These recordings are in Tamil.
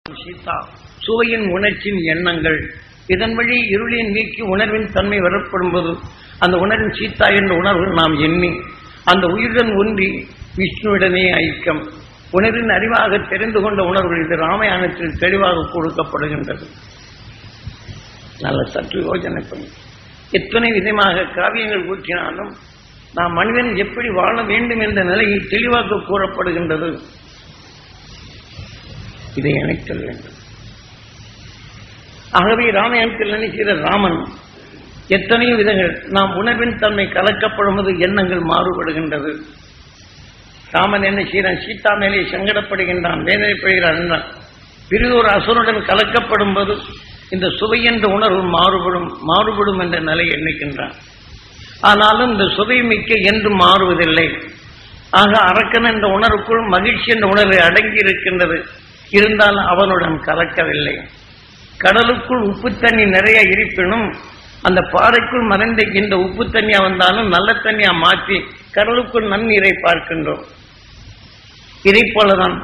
சீதா சுவையின் உணர்ச்சியின் எண்ணங்கள் இதன் வழி இருளின் நீக்கி உணர்வின் தன்மை வரப்படும்போது அந்த உணர்வின் சீதா என்ற உணர்வு நாம் எண்ணி அந்த உயிருடன் ஒன்றி விஷ்ணுவிடனே ஐக்கியம் உணர்வின் அறிவாக தெரிந்து கொண்ட உணர்வு இது ராமாயணத்தில் தெளிவாக கொடுக்கப்படுகின்றது. நல்ல சற்று யோஜனை பண்ணி எத்தனை விதமாக காவியங்கள் ஊற்றினாலும் நாம் மனிதன் எப்படி வாழ வேண்டும் என்ற நிலையை தெளிவாக கூறப்படுகின்றது. இதை இணைத்தல் வேண்டும். ஆகவே ராமாயணத்தில் நினைக்கிற ராமன் எத்தனையோ விதங்கள் நாம் உணர்வின் தன்மை கலக்கப்படும்போது எண்ணங்கள் மாறுபடுகின்றது. ராமன் என்ன செய்கிறான்? சீதா மேலே சங்கடப்படுகின்றான், வேதனைப்படுகிறான் என்றான். பிரிதொரு அசுரனுடன் கலக்கப்படும் போது இந்த சுவை என்ற உணர்வு மாறுபடும் என்ற நிலை எண்ணுகின்றான். ஆனாலும் இந்த சுவை மிக்க என்றும் மாறுவதில்லை. ஆக அரக்கன் என்ற உணர்வுக்குள் மகிழ்ச்சி என்ற உணர்வு அடங்கி இருக்கின்றது. இருந்தாலும் அவனுடன் கலக்கவில்லை. கடலுக்குள் உப்பு தண்ணி நிறைய இருப்பினும் அந்த பாறைக்குள் மறைந்த இந்த உப்பு தண்ணியா வந்தாலும் நல்ல தண்ணியா மாற்றி கடலுக்குள் நன்னீரை பார்க்கின்றோம். இதை போலதான்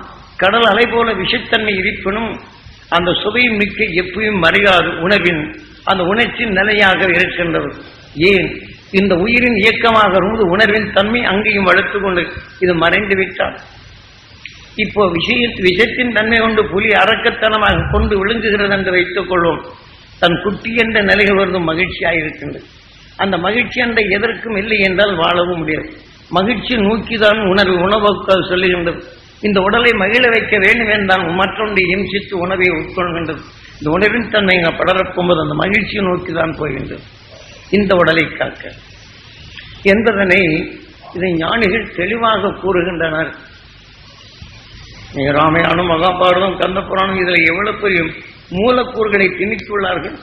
கடல் அலை போல விஷத்தன்மை இருப்பினும் அந்த சுவை மிக்க எப்பயும் மறையாது உணவின் அந்த உணர்ச்சி நிலையாக இருக்கின்றது. ஏன்? இந்த உயிரின் இயக்கமாக இருந்து உணர்வின் தன்மை அங்கேயும் வளர்த்து கொண்டு இது மறைந்து விட்டால் இப்போ விஷத்தின் தன்மை கொண்டு புலி அரக்கத்தனமாக கொண்டு விழுங்குகிறது என்று வைத்துக் கொள்வோம். தன் குட்டி என்ற நிலைகள் வருவது மகிழ்ச்சியாயிருக்கின்றது. அந்த மகிழ்ச்சி என்ற எதற்கும் இல்லை என்றால் வாழவும் முடியாது. மகிழ்ச்சி நோக்கிதான் உணவுக்காக சொல்லுகின்றது. இந்த உடலை மகிழ வைக்க வேண்டும் என்றால் மற்றொன்றை இம்சித்து உணவை உட்கொள்கின்றது. இந்த உணவின் தன்மை படரப்போகும்போது அந்த மகிழ்ச்சியை நோக்கிதான் போகின்றது. இந்த உடலை காக்க என்பதனை இதை ஞானிகள் தெளிவாக கூறுகின்றனர். ராமாயணம், மகாபாரதம், கந்தபுராணம் இதில் எவ்வளவு பெரிய மூலக்கூறுகளை திணித்துள்ளார்கள்.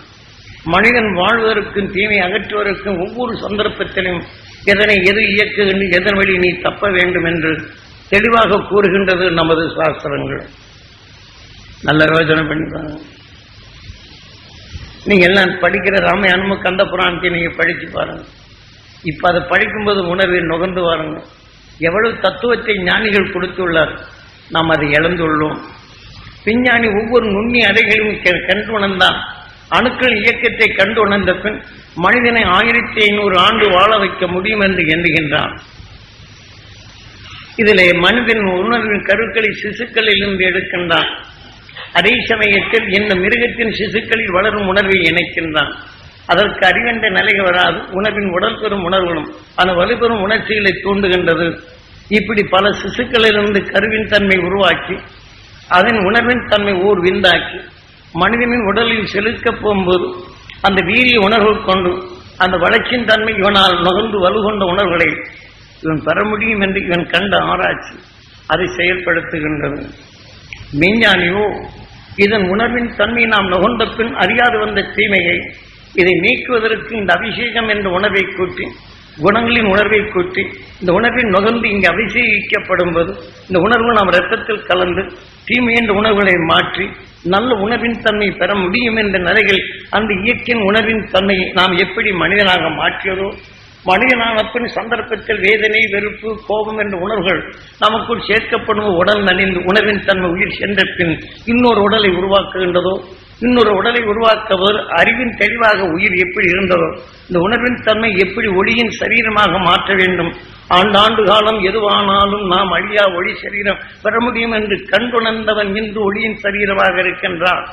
மனிதன் வாழ்வதற்கும் தீமை அகற்றுவதற்கும் ஒவ்வொரு சந்தர்ப்பத்திலும் எதனை எது இயக்குகின்ற எதன் வழி நீ தப்ப வேண்டும் என்று தெளிவாக கூறுகின்றது நமது சாஸ்திரங்கள். நல்ல யோசனை பண்ணிப்பாங்க. நீங்க எல்லாம் படிக்கிற ராமாயணமும் கந்த புராணத்தை நீங்க படிச்சு பாருங்க. இப்ப அதை படிக்கும்போது உணர்வில் நுகர்ந்து பாருங்க. எவ்வளவு தத்துவத்தை ஞானிகள் கொடுத்துள்ளார். நாம் அதை இழந்துள்ளோம். விஞ்ஞானி ஒவ்வொரு நுண்ணி அறைகளையும் கண்டு உணர்ந்தான். அணுக்கள் இயக்கத்தை கண்டு உணர்ந்த பின் மனிதனை 1500 ஆண்டு வாழ வைக்க முடியும் என்று எண்ணுகின்றான். இதிலே மனிதன் உணர்வின் கருக்களை சிசுக்களில் இருந்து எடுக்கின்றான். அதே சமயத்தில் இந்த மிருகத்தின் சிசுக்களில் வளரும் உணர்வை இணைக்கின்றான். அதற்கு அறிவென்ற நிலை வராது. உணர்வின் உடல் பெறும் உணர்வுகளும் அந்த வலுப்பெறும் உணர்ச்சிகளை தூண்டுகின்றது. இப்படி பல சிசுக்களிலிருந்து கருவின் தன்மை உருவாக்கி அதன் உணர்வின் தன்மை ஓர் விந்தாக்கி மனிதனின் உடலில் செலுக்கப் போகும்போது அந்த வீரிய உணர்வு கொண்டு அந்த வளர்ச்சியின் தன்மை இவனால் நுகர்ந்து வலுகொண்ட உணர்வுகளை இவன் பெற முடியும் என்று இவன் கண்ட ஆராய்ச்சி அதை செயல்படுத்துகின்றது. மெய்ஞானியோ இதன் உணர்வின் தன்மை நாம் நுகர்ந்த பின் அறியாது வந்த தீமையை இதை நீக்குவதற்கு இந்த அபிஷேகம் என்ற உணர்வை கூட்டி குணங்களின் உணர்வை கூட்டி இந்த உணர்வின் நுகர்ந்து இங்கு அபிஷேகிக்கப்படும் போது இந்த உணர்வு நாம் இரத்தத்தில் கலந்து தீமை என்ற உணர்வுகளை மாற்றி நல்ல உணர்வின் தன்மை பெற முடியும் என்ற நிலையில் அந்த இயற்கையின் உணர்வின் தன்மையை நாம் எப்படி மனிதனாக மாற்றியதோ மனிதனான பின் சந்தர்ப்பத்தில் வேதனை, வெறுப்பு, கோபம் என்ற உணர்வுகள் நமக்குள் சேர்க்கப்படும் உடல் நலிந்து உணர்வின் தன்மை உயிர் சென்ற பின் இன்னொரு உடலை உருவாக்குகின்றதோ இன்னொரு உடலை உருவாக்குவர் அறிவின் தெளிவாக உயிர் எப்படி இருந்ததோ இந்த உணர்வின் தன்மை எப்படி ஒளியின் சரீரமாக மாற்ற வேண்டும். ஆண்டாண்டு காலம் எதுவானாலும் நாம் அழியா ஒளி சரீரம் பெற முடியும் என்று கண்டுணர்ந்தவன் இன்று ஒளியின் சரீரமாக இருக்கின்றான்.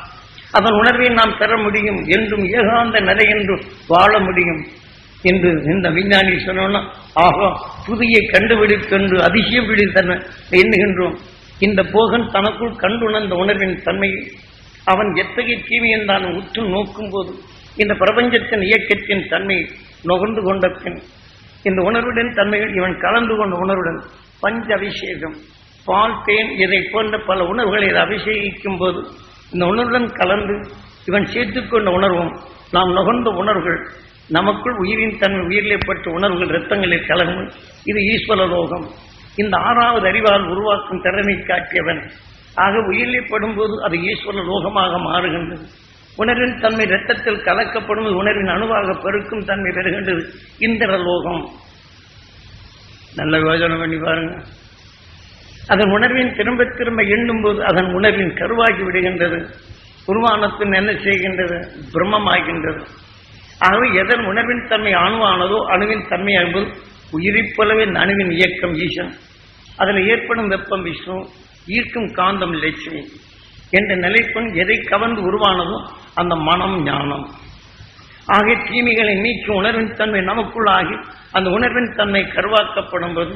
அதன் உணர்வை நாம் பெற முடியும் என்றும் ஏகாந்த நிலை என்று வாழ முடியும் என்று இந்த விஞ்ஞானி சொன்னோம்னா ஆகா புதிய கண்டுபிடித்தென்று அதிசயம் பிடித்தன எண்ணுகின்றோம். இந்த போகன் தனக்குள் கண்டுணர்ந்த உணர்வின் தன்மையை அவன் எத்தகைய தீமையை தான் உற்று நோக்கும் போது இந்த பிரபஞ்சத்தின் இயக்கத்தின் தன்மை நுகர்ந்து கொண்ட பின் இந்த உணர்வுடன் தன்மைகள் இவன் கலந்து கொண்ட உணர்வுடன் பஞ்ச அபிஷேகம், பால், தேன் இதை போன்ற பல உணர்வுகளை அபிஷேகிக்கும் போது இந்த உணர்வுடன் கலந்து இவன் சேர்த்துக்கொண்ட உணர்வும் நாம் நுகர்ந்த உணர்வுகள் நமக்குள் உயிரின் தன்மை உயிரிழப்பட்ட உணர்வுகள் இரத்தங்களில் கலங்கும். இது ஈஸ்வர லோகம். இந்த 6வது அறிவால் உருவாக்கும் திறனை காட்டியவன். ஆக உயிரிழப்படும் போது அது ஈஸ்வர லோகமாக மாறுகின்றது. உணர்வின் தன்மை இரத்தத்தில் கலக்கப்படும் உணர்வின் அணுவாக பெருக்கும் தன்மை பெறுகின்றது இந்திர லோகம். நல்ல யோசனை பண்ணி பாருங்க. அதன் உணர்வின் திரும்ப திரும்ப எண்ணும் போது அதன் உணர்வின் கருவாகி விடுகின்றது. உருவானத்தின் என்ன செய்கின்றது? பிரம்மமாகின்றது. ஆகவே எதன் உணர்வின் தன்மை அணுவானதோ அணுவின் தன்மை என்பது உயிரைப் போலவே அணுவின் இயக்கம் ஈசன், அதில் ஏற்படும் வெப்பம் விஷ்ணு, ஈர்க்கும் காந்தம் லட்சுமி என்ற நிலைப்பெண் எதை கவர்ந்து உருவானதோ அந்த மனம் ஞானம். ஆகிய தீமைகளை நீக்கி உணர்வின் தன்மை நமக்குள் ஆகி அந்த உணர்வின் தன்மை கருவாக்கப்படும் போது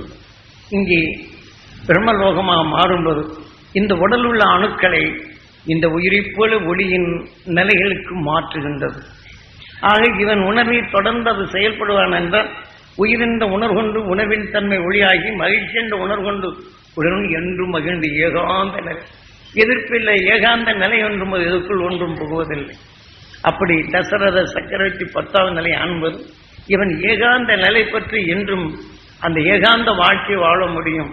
இங்கே பிரம்மலோகமாக மாறும்போது இந்த உடல் உள்ள அணுக்களை இந்த உயிரைப் போல ஒளியின் நிலைகளுக்கு மாற்றுகின்றது. ஆக இவன் உணர்வை தொடர்ந்து அது செயல்படுவான் என்றால் உயிரின்ற உணர்கொண்டு உணர்வின் தன்மை ஒளியாகி மகிழ்ச்சி என்ற உணர்கொண்டு உடனும் என்றும் மகிழ்ந்து ஏகாந்த நிலை, எதிர்ப்பில்லை, ஏகாந்த நிலை ஒன்றும் இதற்குள் ஒன்றும் புகுவதில்லை. அப்படி தசரத சக்கரவர்த்தி 10வது நிலை ஆண்பது இவன் ஏகாந்த நிலை பற்றி என்றும் அந்த ஏகாந்த வாழ்க்கையை வாழ முடியும்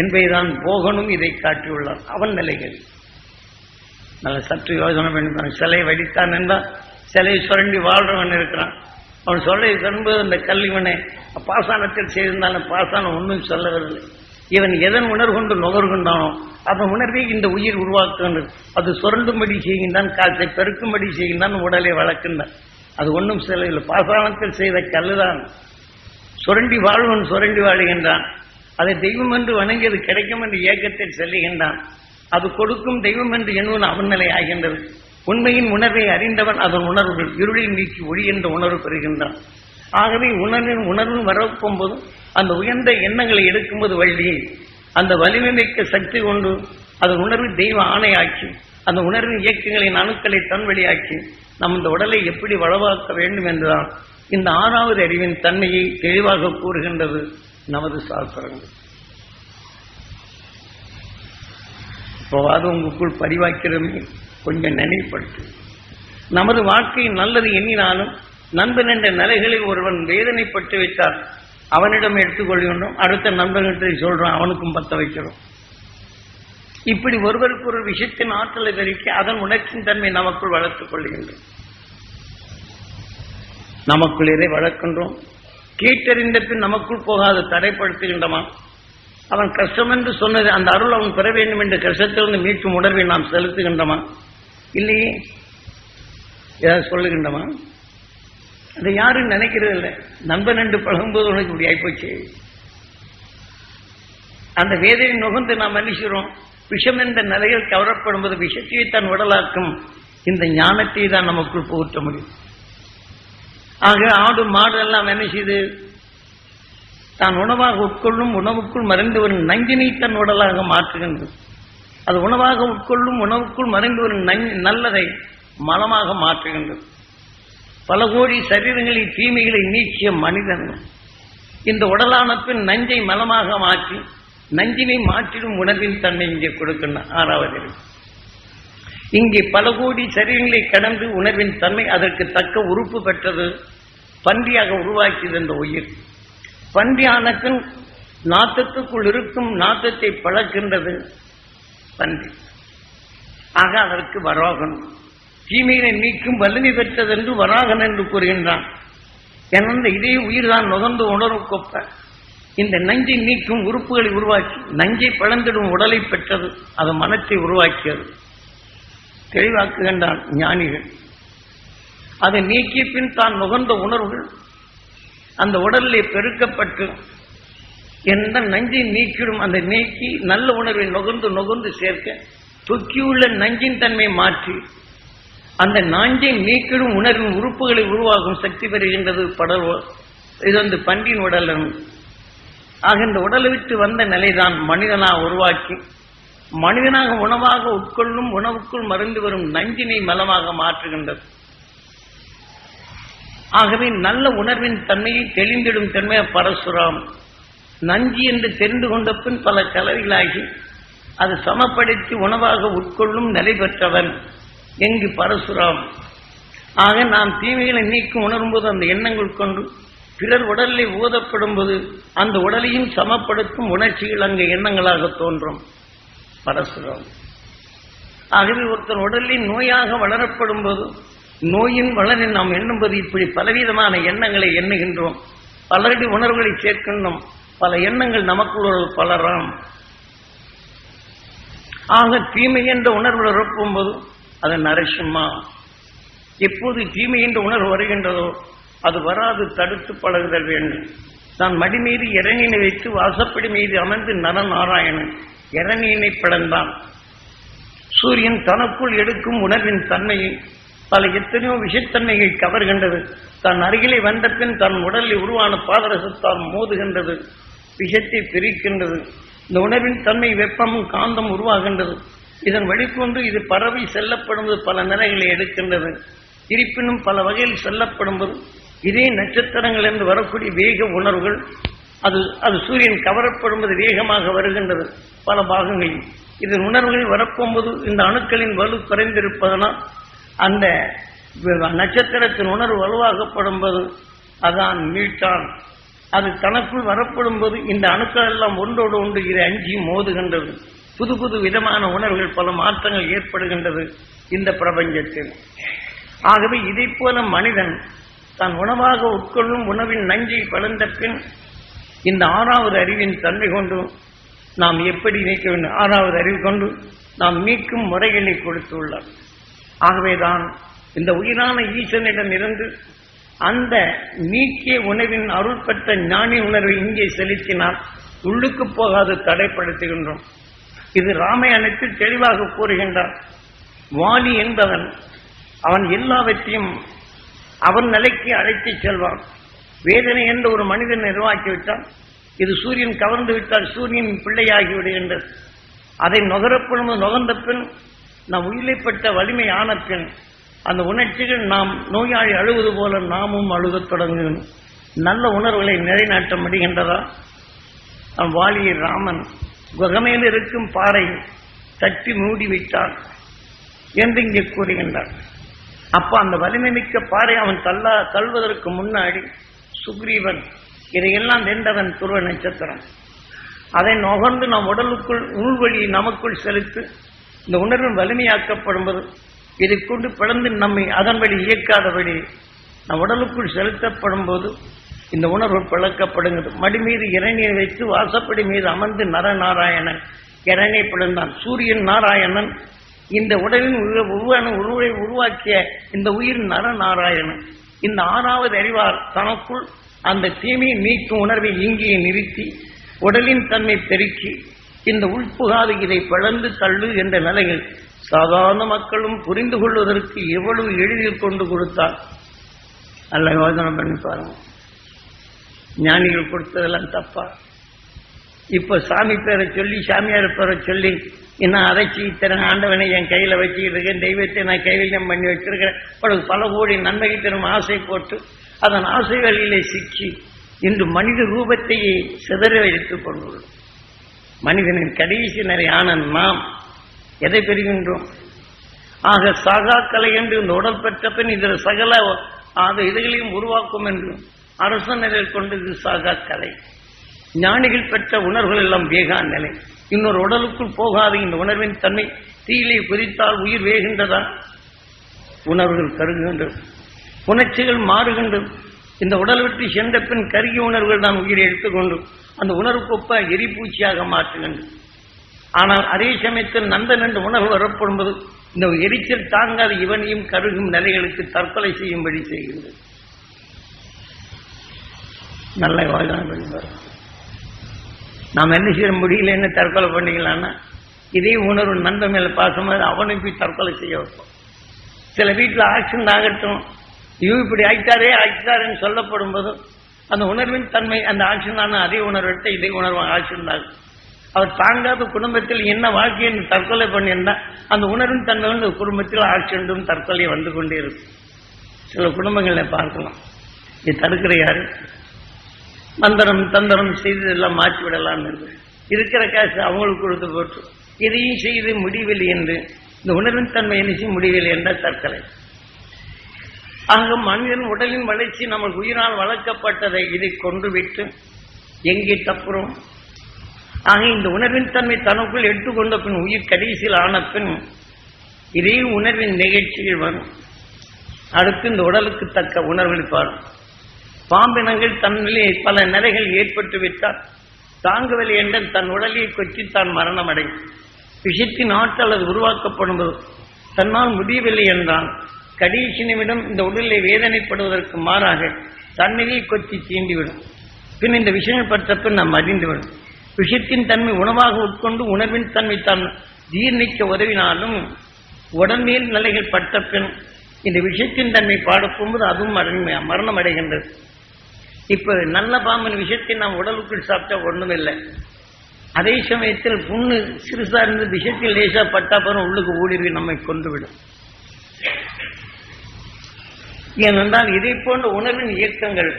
என்பதைதான் போகனும் இதை காட்டியுள்ளார். அவன் நிலைகள் நல்ல சற்று யோசனை பண்ணி சிலை வடித்தான் என்றால் சிலை சுரண்டி வாழ்றவன் இருக்கிறான். அவன் சொல்ல என்பது அந்த கல்விவனை பாசானத்தில் செய்திருந்தாலும் பாசானம் ஒன்றும் சொல்லவில்லை. இவன் எதன் உணர்வு கொண்டு நுகர்கின்றானோ அதன் உணர்வை இந்த உயிர் உருவாக்குகின்றது. அது சுரண்டும்படி செய்கின்றான், காற்றை பெருக்கும்படி செய்கின்றான், உடலை வளர்க்கின்றான். அது ஒன்றும் செல்லவில்லை. பாசானத்தில் செய்த கல்லுதான் சுரண்டி வாழ்வன் சுரண்டி வாழுகின்றான். அதை தெய்வம் என்று வணங்கியது கிடைக்கும் என்று இயக்கத்தில் செல்லுகின்றான். அது கொடுக்கும் தெய்வம் என்று எண்ணுவன் அவன் நிலை ஆகின்றது. உண்மையின் உணர்வை அறிந்தவன் அதன் உணர்வுகள் இருளை நீக்கி ஒளி என்ற உணர்வு பெறுகின்றான். ஆகவே உணர்வு வரப்போகும்போது அந்த உயர்ந்த எண்ணங்களை எடுக்கும்போது வழியை அந்த வலிமை மிக்க சக்தி கொண்டு அதன் உணர்வு தெய்வ ஆணையாக்கி அந்த உணர்வின் இயக்கங்களின் அணுக்களை தன்வழியாக்கி நம் இந்த உடலை எப்படி வளவாக்க வேண்டும் என்றுதான் இந்த 6வது அறிவின் தன்மையை தெளிவாக கூறுகின்றது நமது சாஸ்திரங்கள். இப்போவாது உங்களுக்குள் பதிவாக்கிறமே கொஞ்சம் நினைவுபடுத்து. நமது வாழ்க்கை நல்லது எண்ணினாலும் நண்பன் என்ற நிலைகளில் ஒருவன் வேதனைப்பட்டு வைத்தால் அவனிடம் எடுத்துக்கொள்கின்றோம், அடுத்த நண்பர்கிட்ட சொல்றோம், அவனுக்கும் பத்த வைக்கிறோம். இப்படி ஒருவருக்கு ஒரு விஷயத்தின் ஆற்றலை பெருக்கி அதன் உணர்ச்சியின் தன்மை நமக்குள் வளர்த்துக் கொள்கின்றோம். நமக்குள் எதை வளர்க்கின்றோம்? கேட்டறிந்த பின் நமக்குள் போகாது தடைப்படுத்துகின்றமா? அவன் கஷ்டம் என்று சொன்னது அந்த அருள் அவன் பெற வேண்டும் என்ற கஷ்டத்திலிருந்து மீட்கும் உணர்வை நாம் செலுத்துகின்றமா? இல்லையே. ஏதாவது சொல்லுகின்றமா? அதை யாரும் நினைக்கிறது இல்லை. நண்பன் என்று பழகும்போது உனக்கு இப்படி ஆயிப்போச்சு. அந்த வேதையை நுகர்ந்து நாம் மன்னிக்கிறோம். விஷம் என்ற நிலையில் கவரப்படும்போது விஷத்தையை தன் உடலாக்கும் இந்த ஞானத்தை தான் நமக்குள் புகுத்த முடியும். ஆக ஆடு மாடு எல்லாம் என்ன செய்து தான் உணவாக உட்கொள்ளும் உணவுக்குள் மறைந்து வரும் நஞ்சினை தன் உடலாக மாற்றுகின்றது. அது உணவாக உட்கொள்ளும் உணவுக்குள் மறைந்து வரும் நல்லதை மலமாக மாற்றுகின்றது. பல கோடி சரீரங்களில் தீமைகளை நீக்கிய மனிதன் இந்த உடலான பின் நஞ்சை மலமாக மாற்றி நஞ்சினை மாற்றிடும் உணர்வின் தன்மை இங்கே கொடுக்கின்ற 6வது அறிவு. இங்கே பல கோடி சரீரங்களை கடந்து உணர்வின் தன்மை அதற்கு தக்க உறுப்பு பெற்றது. பன்றியாக உருவாக்கியது இந்த உயிர். பன்றியானக்கும் நாத்தத்துக்குள் இருக்கும் நாத்தத்தை பழக்கின்றது பன்றி. ஆக அதற்கு வராகன் தீமையை நீக்கும் வலிமை பெற்றதென்று வராகன் என்று கூறுகின்றான். ஏனென்ற இதே உயிர்தான் நுகர்ந்து உணர்வு கொப்ப இந்த நஞ்சை நீக்கும் உறுப்புகளை உருவாக்கி நஞ்சை பழந்திடும் உடலை பெற்றது. அது மனத்தை உருவாக்கியது. தெளிவாக்குகின்றான் ஞானிகள். அதை நீக்கிய பின் தான் நுகர்ந்த உணர்வுகள் அந்த உடலிலே பெருக்கப்பட்டு எந்த நஞ்சை நீக்கிடும் அந்த நீக்கி நல்ல உணர்வை நுகர்ந்து நுகர்ந்து சேர்க்க தொக்கியுள்ள நஞ்சின் தன்மை மாற்றி அந்த நாஞ்சை நீக்கிடும் உணர்வின் உறுப்புகளை உருவாகும் சக்தி பெறுகின்றது படல். இது வந்து பன்றியின் உடல். ஆக இந்த உடலை விட்டு வந்த நிலைதான் மனிதனாக உருவாக்கி மனிதனாக உணவாக உட்கொள்ளும் உணவுக்குள் மறைந்து வரும் நஞ்சினை மலமாக மாற்றுகின்றது. ஆகவே நல்ல உணர்வின் தன்மையை தெளிந்திடும் தன்மை பரசுராம். நஞ்சி என்று தெரிந்து கொண்ட பின் பல கலவைகளாகி அது சமப்படுத்தி உணவாக உட்கொள்ளும் நிலை பெற்றவன் எங்கு பரசுராம். ஆக நாம் தீமைகளை நீக்கும் உணரும்போது அந்த எண்ணங்கள் கொண்டு பிறர் உடலில் ஊதப்படும் போது அந்த உடலையும் சமப்படுத்தும் உணர்ச்சிகள் அங்கு எண்ணங்களாக தோன்றும் பரசுராம். ஆகவே ஒருத்தன் உடலில் நோயாக வளரப்படும் போது நோயின் வளரை நாம் எண்ணும்போது இப்படி பலவிதமான எண்ணங்களை எண்ணுகின்றோம். பலரடி உணர்வுகளை சேர்க்கின்றோம். பல எண்ணங்கள் நமக்குள் பலராம். ஆக தீமை என்ற உணர்வு உறப்பும் போது அது நரசிம்மா. எப்போது தீமை என்ற உணர்வு வருகின்றதோ அது வராது தடுத்து பழகுதல் வேண்டும். தான் மடி மீது இரணியனை வைத்து வாசப்படி மீது அமர்ந்து நரநாராயணன் இரணியனை பிளந்தான். சூரியன் தனக்குள் எடுக்கும் உணர்வின் தன்மையை பல எத்தனையோ விஷத்தன்மைகள் கவர்கின்றது. தன் அருகிலே வந்த பின் தன் உடலில் உருவான பாதரசத்தால் மோதுகின்றது, விஷத்தை பிரிக்கின்றது. இந்த உணர்வின் தன்மை வெப்பமும் காந்தம் உருவாகின்றது. இதன் வழிகொண்டு இது பரவி செல்லப்படும்போது பல நிலைகளை எடுக்கின்றது. இருப்பினும் பல வகையில் செல்லப்படும்போது இதே நட்சத்திரங்கள் என்று வரக்கூடிய வேக உணர்வுகள் அது சூரியன் கவரப்படும்போது வேகமாக வருகின்றது பல பாகங்களில். இதன் உணர்வுகள் வரப்போகும்போது இந்த அணுக்களின் வலு குறைந்திருப்பதனால் அந்த நட்சத்திரத்தின் உணர்வு வலுவாகப்படும்போது அதான் மீட்டான். அது தனக்குள் வரப்படும் போது இந்த அணுக்கள் எல்லாம் ஒன்றோடு ஒன்று இதை அஞ்சி மோதுகின்றது. புது புது விதமான உணர்வுகள் பல மாற்றங்கள் ஏற்படுகின்றது இந்த பிரபஞ்சத்தில். ஆகவே இதை போல மனிதன் தான் உணவாக உட்கொள்ளும் உணவின் நஞ்சை பழந்த பின் இந்த ஆறாவது அறிவின் தன்மை கொண்டு நாம் எப்படி நீக்க வேண்டும், ஆறாவது அறிவு கொண்டு நாம் நீக்கும் முறைகளை கொடுத்துள்ளார். ஆகவேதான் இந்த உயிரான ஈசனிடம் இருந்து அந்த நீக்கிய உணவின் அருள் பெற்ற ஞானி உணர்வை இங்கே செலுத்தினால் உள்ளுக்கு போகாது தடைப்படுத்துகின்றோம். இது ராமாயணத்தில் தெளிவாக கூறுகின்றார். வாலி என்பவன் அவன் எல்லாவற்றையும் அவன் நிலைக்கு அழைத்துச் செல்வான். வேதனை என்ற ஒரு மனிதன் நிர்வாகிவிட்டான். இது சூரியன் கவர்ந்து விட்டால் சூரியன் பிள்ளையாகி விடுகின்றது. அதை நுகரப்படும் நுகர்ந்த பின் நாம் உயிரைப்பட்ட வலிமை ஆன பின் அந்த உணர்ச்சிகள் நாம் நோயாளி அழுவது போல நாமும் அழுகத் தொடங்குகிறோம். நல்ல உணர்வுகளை நிலைநாட்ட முடிகின்றதா? நம் வாலியை ராமன் குகமையில் இருக்கும் பாறை தட்டி மூடிவிட்டான் என்று இங்கே கூறுகின்றார். அப்ப அந்த வலிமை மிக்க பாறை அவன் தள்ளுவதற்கு முன்னாடி சுக்ரீவன் இதையெல்லாம் வென்றவன் துருவ நட்சத்திரம். அதை நுகர்ந்து நம் உடலுக்குள் உள்வழி நமக்குள் செலுத்து இந்த உணர்வின் வலிமையாக்கப்படும்போது இதை கொண்டு பிளந்து நம்மை அதன் வழி இயக்காதபடி நம் உடலுக்குள் செலுத்தப்படும் போது இந்த உணர்வு பிளக்கப்படுகிறது. மடி மீது இரணியை வைத்து வாசப்படி மீது அமர்ந்து நரநாராயணன் இரணியை பிளந்தான். சூரியன் நாராயணன் இந்த உடலின் உருவை உருவாக்கிய இந்த உயிர் நரநாராயணன். இந்த ஆறாவது அறிவார் தனக்குள் அந்த தீமையை நீக்கும் உணர்வை இங்கே நிறுத்தி உடலின் தன்மை பெருக்கி இந்த உள்புகாது இதை பிளந்து தள்ளு என்ற நிலையில் சாதாரண மக்களும் புரிந்து கொள்வதற்கு எவ்வளவு எளிதில் கொண்டு கொடுத்தார். அல்ல யோசனை பண்ணி பாருங்க. ஞானிகள் கொடுத்ததெல்லாம் தப்பா? இப்ப சாமி பேரை சொல்லி சாமியார் பேரை சொல்லி இன்னும் அரைச்சி இத்தனை ஆண்டவனை என் கையில வச்சுக்கிட்டு இருக்கேன், தெய்வத்தை நான் கைவில்யம் பண்ணி வச்சிருக்கிறேன், பல கோடி நன்மையை தரும் ஆசை போட்டு அதன் ஆசை வழியிலே சிக்கி இன்று மனித ரூபத்தையே சிதற எடுத்துக் கொண்டுள்ளோம். மனிதனின் கடைசி நிலையான நாம் எதை பெறுகின்றோம்? ஆக சாகா கலை என்று இந்த உடல் பெற்ற பின் இதில் சகல இதுகளையும் உருவாக்கும் என்று அரச நிலையில் கொண்டு இது சாகா கலை. ஞானிகள் பெற்ற உணர்வுகள் எல்லாம் வேகா நிலை. இன்னொரு உடலுக்குள் போகாது இந்த உணர்வின் தன்மை. தீயிலே குறித்தால் உயிர் வேகின்றதா? உணர்வுகள் கருகுகின்றது, உணர்ச்சிகள் மாறுகின்றது. இந்த உடல் விட்டு சென்ற பின் கருகிய உணர்வுகள் தான் உயிரை எடுத்துக்கொண்டு அந்த உணர்வுக்கொப்ப எரிப்பூச்சியாக மாற்றுகின்றது. ஆனால் அதே சமயத்தில் நந்தன் என்ற உணர்வு வரப்படும்போது இந்த எரிச்சல் தாங்காத இவனையும் கருகும் நிலைகளுக்கு தற்கொலை செய்யும்படி செய்கின்றது. நல்ல வாழ்க்கை நாம் என்ன செய்ய முடியல, என்ன தற்கொலை பண்ணிக்கலான்னா இதே உணர்வு நண்பன் மேல பாசமாக அவனை போய் தற்கொலை செய்ய வைப்போம். சில வீட்டில் ஆக்சிடென்ட் ஆகட்டும், இப்படி ஆகிட்டாருன்னு சொல்லப்படும் போது அந்த உணர்வின் தன்மை அந்த ஆக்சிடென்ட் அதே உணர்வெடுத்த இதே உணர்வு ஆக்சிடென்ட் ஆகும். அவர் தாங்காத குடும்பத்தில் என்ன வாழ்க்கையை தற்கொலை பண்ணியிருந்தா அந்த உணர்வின் தன்மை வந்து குடும்பத்தில் ஆக்சிடென்ட்டும் தற்கொலையும் வந்து கொண்டே இருக்கும். சில குடும்பங்களை பார்க்கலாம். இது தடுக்கிற யாரு? மந்திரம் தந்திரம் செய்து எல்லாம் மாற்றி விடலாம் என்று இருக்கிற காசு அவங்களுக்கு கொடுத்து போட்டு இதையும் செய்து முடிவில்லை என்று இந்த உணர்வின் தன்மை என்ன முடிவில்லை என்ற தற்கொலை. ஆக மனிதன் உடலின் வளர்ச்சி நமக்கு உயிரால் வளர்க்கப்பட்டதை இதை கொண்டு விட்டு எங்கே தப்புறோம்? ஆக இந்த உணர்வின் தன்மை தனக்குள் எடுத்துக்கொண்ட பின் உயிர் கடைசியில் ஆன பின் இதே உணர்வின் நிகழ்ச்சிகள் வரும். அடுத்து இந்த உடலுக்கு தக்க உணர்வுகள் பாரும். பாம்பினங்கள் தன்னிலே பல நிலைகள் ஏற்பட்டு விட்டால் தாங்கவில்லை என்ற தன் உடலை கொச்சி தான் மரணம் அடையும். விஷத்தின் ஆற்றல் அது உருவாக்கப்படும் போது தன்னால் முடியவில்லை என்றால் கடைசி நிமிடம் இந்த உடலை வேதனைப்படுவதற்கு மாறாக தன்னையே கொத்தி தீண்டிவிடும். பின் இந்த விஷயங்கள் பற்ற பின் நாம் அறிந்துவிடும். விஷத்தின் தன்மை உணவாக உட்கொண்டு உணர்வின் தன்மை தான் ஜீர்ணிக்க உதவினாலும் உடல்நீர் நிலைகள் பட்ட பின் இந்த விஷத்தின் தன்மை பாடப்போகும்போது அதுவும் மரணம் அடைகின்றது. இப்ப நல்ல பாம்பின் விஷயத்தை நாம் உடலுக்குள் சாப்பிட்டா ஒன்றும் இல்லை. அதே சமயத்தில் புண்ணு சிறுசா இருந்து விஷயத்தில் லேசா பட்டா பிறகு உள்ளுக்கு ஊடுருவி நம்மை கொன்றுவிடும். ஏனென்றால் இதை போன்ற உணர்வின் இயக்கங்கள்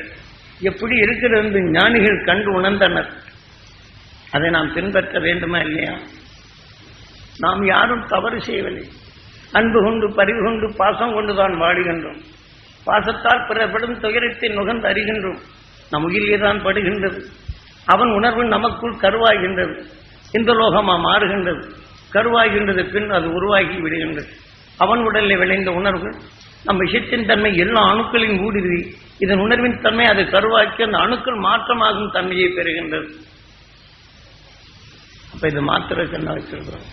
எப்படி இருக்கிறது என்று ஞானிகள் கண்டு உணர்ந்தனர். அதை நாம் பின்பற்ற வேண்டுமா இல்லையா? நாம் யாரும் தவறு செய்யவில்லை. அன்பு கொண்டு பரிவு கொண்டு பாசம் கொண்டுதான் வாடுகின்றோம். பாசத்தால் பிறப்படும் துயரத்தை நுகர்ந்து அறிகின்றோம். நம் உயிரிலே தான் படுகின்றது. அவன் உணர்வு நமக்குள் கருவாகின்றது. இந்த லோகமா மாறுகின்றது. கருவாகின்றது பின் அது உருவாகி விடுகின்றது. அவன் உடலில் விளைந்த உணர்வு நம் விஷயத்தின் தன்மை எல்லா அணுக்களின் ஊடுருவி இதன் உணர்வின் தன்மை அதை கருவாக்கி அந்த அணுக்கள் மாற்றமாகும் தன்மையை பெறுகின்றது. அப்ப இது மாத்திரக்கு என்ன வச்சிருக்கிறோம்?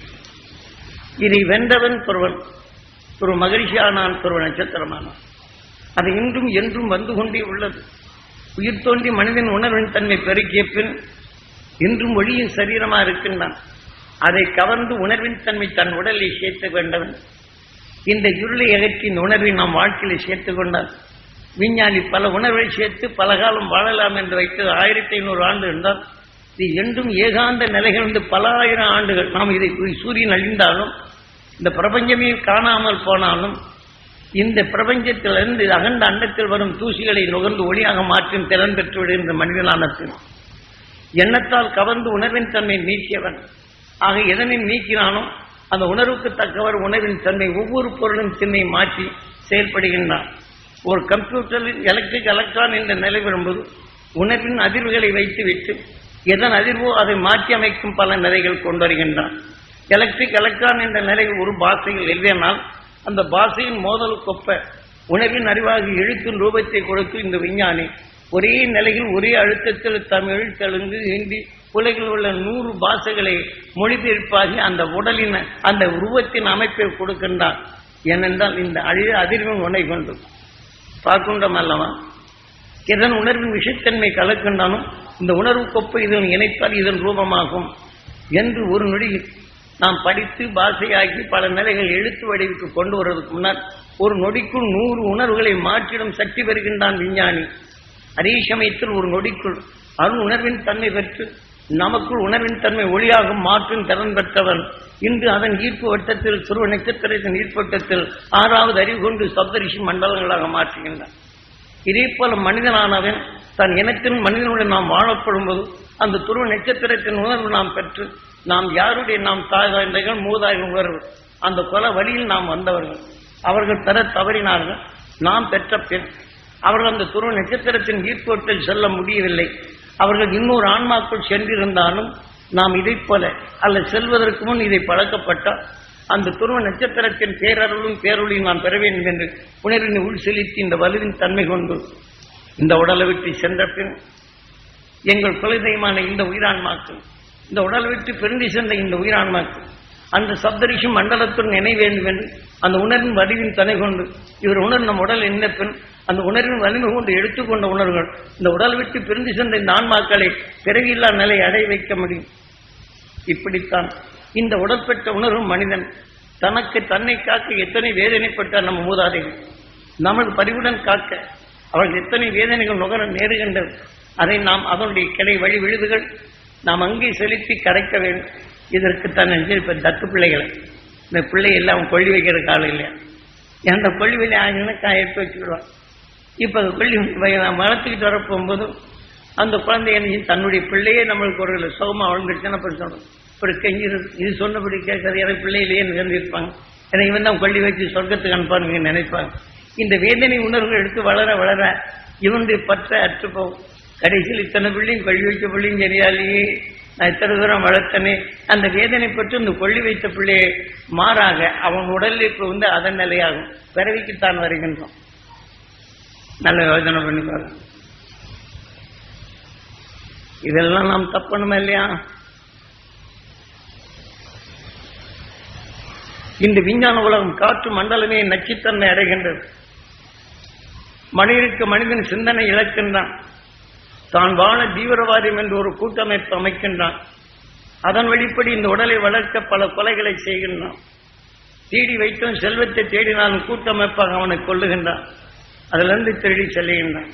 இதை வென்றவன் ஒருவன் ஒரு மகிழ்ச்சியானான், ஒரு நட்சத்திரமானான். அது இன்றும் என்றும் வந்து கொண்டே உள்ளது. உயிர் தோன்றி மனிதன் உணர்வின் தன்மை பெருக்கிய பின் இன்றும் ஒளியின் சரீரமாக இருக்கின்றான். அதை கவர்ந்து உணர்வின் தன்மை தன் உடலை சேர்த்து கொண்டவன். இந்த இருளை அகற்றி இந்த உணர்வை நாம் வாழ்க்கையில சேர்த்து கொண்டார். விஞ்ஞானி பல உணர்வை சேர்த்து பல காலம் வாழலாம் என்று வைத்து 1500 ஆண்டு இருந்தால் இது என்றும் ஏகாந்த நிலைகள் வந்து பல ஆயிரம் ஆண்டுகள் நாம் இதை சூரியன் அழிந்தாலும் இந்த பிரபஞ்சமே காணாமல் போனாலும் இந்த பிரபஞ்சத்திலிருந்து அகண்ட அண்டத்தில் வரும் தூசிகளை நுகர்ந்து ஒளியாக மாற்றும் திறன் பெற்று விடுகின்ற மனிதனானத்தில் எண்ணத்தால் கவர்ந்து உணர்வின் தன்மை நீக்கியவன். ஆக எதனை நீக்கினானோ அந்த உணர்வுக்கு தக்கவர் உணர்வின் தன்மை ஒவ்வொரு பொருளின் தன்மையை மாற்றி செயல்படுகின்றான். ஒரு கம்ப்யூட்டரில் எலக்ட்ரான் என்ற நிலை வரும்போது உணர்வின் அதிர்வுகளை வைத்து விட்டு எதன் அதிர்வோ அதை மாற்றி அமைக்கும் பல நிலைகள் கொண்டு வருகின்றான். எலக்ட்ரான் என்ற நிலை ஒரு பாஷையில் இல்லைனால் அந்த பாஷையின் மோதலுக்கொப்ப உணர்வின் அறிவாக எழுத்தின் ரூபத்தை கொடுத்து இந்த விஞ்ஞானி ஒரே நிலையில் ஒரே அழுத்தத்தில் தமிழ், தெலுங்கு, ஹிந்தி உலகில் உள்ள 100 பாஷைகளை மொழிபெயர்ப்பாகி அந்த உடலின் அந்த உருவத்தின் அமைப்பை கொடுக்கின்றான். ஏனென்றால் இந்த அதிர்வின் உணை கொண்டு பார்க்கின்றோம் அல்லவா? எதன் உணர்வின் விஷத்தன்மை கலக்கின்றானோ இந்த உணர்வுக்கொப்ப இதன் இணைத்தால் இதன் ரூபமாகும் என்று ஒரு நொடியில் நாம் படித்து பாஷையாக்கி பல நிலைகள் எழுத்து வடிவுக்கு கொண்டு வருவதற்கு முன்னர் ஒரு நொடிக்குள் 100 உணர்வுகளை மாற்றிடும் சக்தி பெறுகின்றான் விஞ்ஞானி. அதே சமயத்தில் ஒரு நொடிக்குள் அருள் உணர்வின் தன்மை பெற்று நமக்குள் உணர்வின் தன்மை ஒளியாக மாற்றும் திறன் பெற்றவன் இன்று அதன் ஈர்ப்பு வட்டத்தில் துருவ நட்சத்திரத்தின் ஈர்ப்பட்டத்தில் 6வது அறிவு கொண்டு சப்தரிஷி மண்டலங்களாக மாற்றுகின்றான். இதே போல மனிதனானவன் தன் இனத்தின் மனிதனுடன் நாம் வாழப்படும் போது அந்த துருவ நட்சத்திரத்தின் உணர்வு நாம் பெற்று நாம் யாருடைய நாம் தாய்கள் மூதாய்கள் உணர்வு அந்த கொல வழியில் நாம் வந்தவர்கள். அவர்கள் பெற தவறினார்கள். நாம் பெற்ற பின் அவர்கள் அந்த துருவ நட்சத்திரத்தின் ஈர்ப்போட்டில் செல்ல முடியவில்லை. அவர்கள் இன்னொரு ஆன்மாக்குள் சென்றிருந்தாலும் நாம் இதை போல அல்ல செல்வதற்கு முன் இதை பழக்கப்பட்டால் அந்த துருவ நட்சத்திரத்தின் பேரருளும் பேரொழியும் நாம் பெற வேண்டும் என்று உணர்வினை உள் செலுத்தி இந்த வலுவின் தன்மை கொண்டு இந்த உடலை விட்டு சென்ற பின் எங்கள் குலதெய்வமான இந்த உயிரான்மாக்கள் இந்த உடலை விட்டு பிரிந்து சென்ற இந்த உயிரான்மாக்கள் அந்த சப்தரிஷி மண்டலத்துடன் இணை வேண்டும் என்று அந்த உணர்வின் வடிவின் தன்னை கொண்டு இவர் உணர்வு நம் உடல் என்ன பின் அந்த உணர்வின் வலிமை கொண்டு எடுத்துக்கொண்ட உணர்வுகள் இந்த உடல் விட்டு பிரிந்து சென்ற இந்த ஆன்மாக்களை பிறவியில்லா நிலை அடைய வைக்க முடியும். இப்படித்தான் இந்த உடல் பெற்ற உணர்வு மனிதன் தனக்கு தன்னை காக்க எத்தனை வேதனைப்பட்டார் நம்ம மூதாதைகள். நமது பரிவுடன் காக்க அவர்கள் எத்தனை வேதனைகள் நுகர நேருகின்றது. அதை நாம் அதனுடைய கிளை வழி விழுதுகள் நாம் அங்கே செலுத்தி கரைக்க வேண்டும். இதற்கு தான் இப்ப தத்து பிள்ளைகளை இந்த பிள்ளை எல்லாம் கொள்ளி வைக்கிற காலம் இல்லையா? அந்த கொள்ளி வலி ஆகினா எடுத்து வச்சுக்கிடுவான். இப்போ அந்த கொள்ளி வளர்த்துக்கிட்டு வரப்போகும்போது அந்த குழந்தை என்ன தன்னுடைய பிள்ளையே நம்மளுக்கு ஒரு சுகமாக வளர்ந்துருச்சுன்னா அப்படி சொல்லணும். இப்படி கெஞ்சிரு இது சொன்னபடி கேட்கறது எனக்கு பிள்ளையிலேயே நிகழ்ந்திருப்பாங்க. ஏன்னா இவன் தான் கொள்ளி வச்சு சொர்க்கத்துக்கு அனுப்பான்னு நினைப்பாங்க. இந்த வேதனை உணர்வுகள் எடுத்து வளர வளர இவனுடைய பற்ற அற்றுப்போம். கடைசியில் இத்தனை பிள்ளையும் கொள்ளி வைத்த பிள்ளையும் சரியாலேயே நான் இத்தனை தூரம் வளர்த்தனே அந்த வேதனை பற்றி இந்த கொள்ளி வைத்த பிள்ளையை மாறாக அவன் உடலில் இப்போ வந்து அதன் நிலையாகும். பிறவிக்குத்தான் வருகின்றோம். நல்ல யோசனை பண்ணி பாருங்க. இதெல்லாம் நாம் தப்பணுமா இல்லையா? இந்த விஞ்ஞான உலகம் காற்று மண்டலமே நச்சுத்தன்மை அடைகின்றது. மனிதனுக்கு மனிதன் சிந்தனை இழக்கின்றான். தான் வாழ தீவிரவாதம் என்று ஒரு கூட்டமைப்பு அமைக்கின்றான். அதன் வெளிப்படி இந்த உடலை வளர்க்க பல கொலைகளை செய்கின்றான். தேடி வைத்தும் செல்வத்தை தேடினாலும் கூட்டமைப்பாக அவனை கொள்ளுகின்றான். அதிலிருந்து திருடி செல்லுகின்றான்.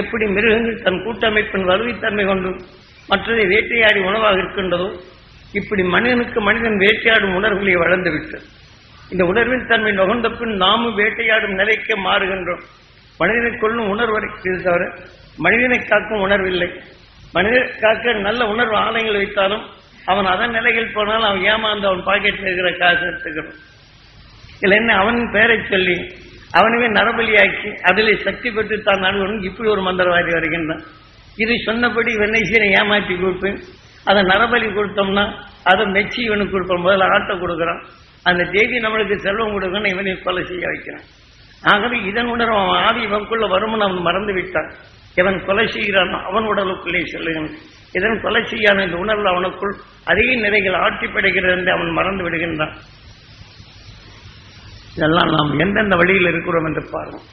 எப்படி மிருகங்கள் தன் கூட்டமைப்பின் வலுவைத்தன்மை கொண்டு மற்றதை வேட்டையாடி உணவாக இருக்கின்றதோ, இப்படி மனிதனுக்கு மனிதன் வேட்டையாடும் உணர்வுகளை வளர்ந்துவிட்டது. இந்த உணர்வின் தன்மை நுகர்ந்த பின் நாமும் வேட்டையாடும் நிலைக்கு மாறுகின்றோம். மனிதனை கொள்ளும் உணர்வு தவிர மனிதனை காக்கும் உணர்வில்லை. மனிதனை காக்க நல்ல உணர்வு ஆலயங்கள் வைத்தாலும் அவன் அதன் நிலையில் போனால் அவன் ஏமாந்து அவன் பாக்கெட்டில் இருக்கிற காசு எடுத்துக்கணும். இல்லை என்ன அவனின் பெயரை சொல்லி அவனுமே நரபலியாக்கி அதிலே சக்தி பெற்று தான் நடுவனும் இப்படி ஒரு மந்திரவாதி வருகின்றான். இது சொன்னபடி வெண்ணெய்சியை ஏமாற்றி கொடுப்பேன். அதை நரபலி கொடுத்தோம்னா அதை மெச்சி இவனுக்கு கொடுப்போம். முதல்ல ஆட்டை கொடுக்குறான். அந்த தேதி நம்மளுக்கு செல்வம் கொடுக்கணும், இவனை கொலை செய்ய வைக்கிறான். ஆகவே இதன் உணர்வு அவன் ஆவி இவனுக்குள்ள வரும்னு அவன் மறந்து விட்டான். இவன் கொலை செய்கிறான், அவன் உடலுக்குள்ளே செல்லுகிறான். இதன் கொலை செய்யான இந்த உணர்வு அவனுக்குள் அதிக நிறைகள் ஆட்சி படைகிறது என்று அவன் மறந்து விடுகின்றான். இதெல்லாம் நாம் எந்தெந்த வழியில் இருக்கிறோம் என்று பாருங்கள்.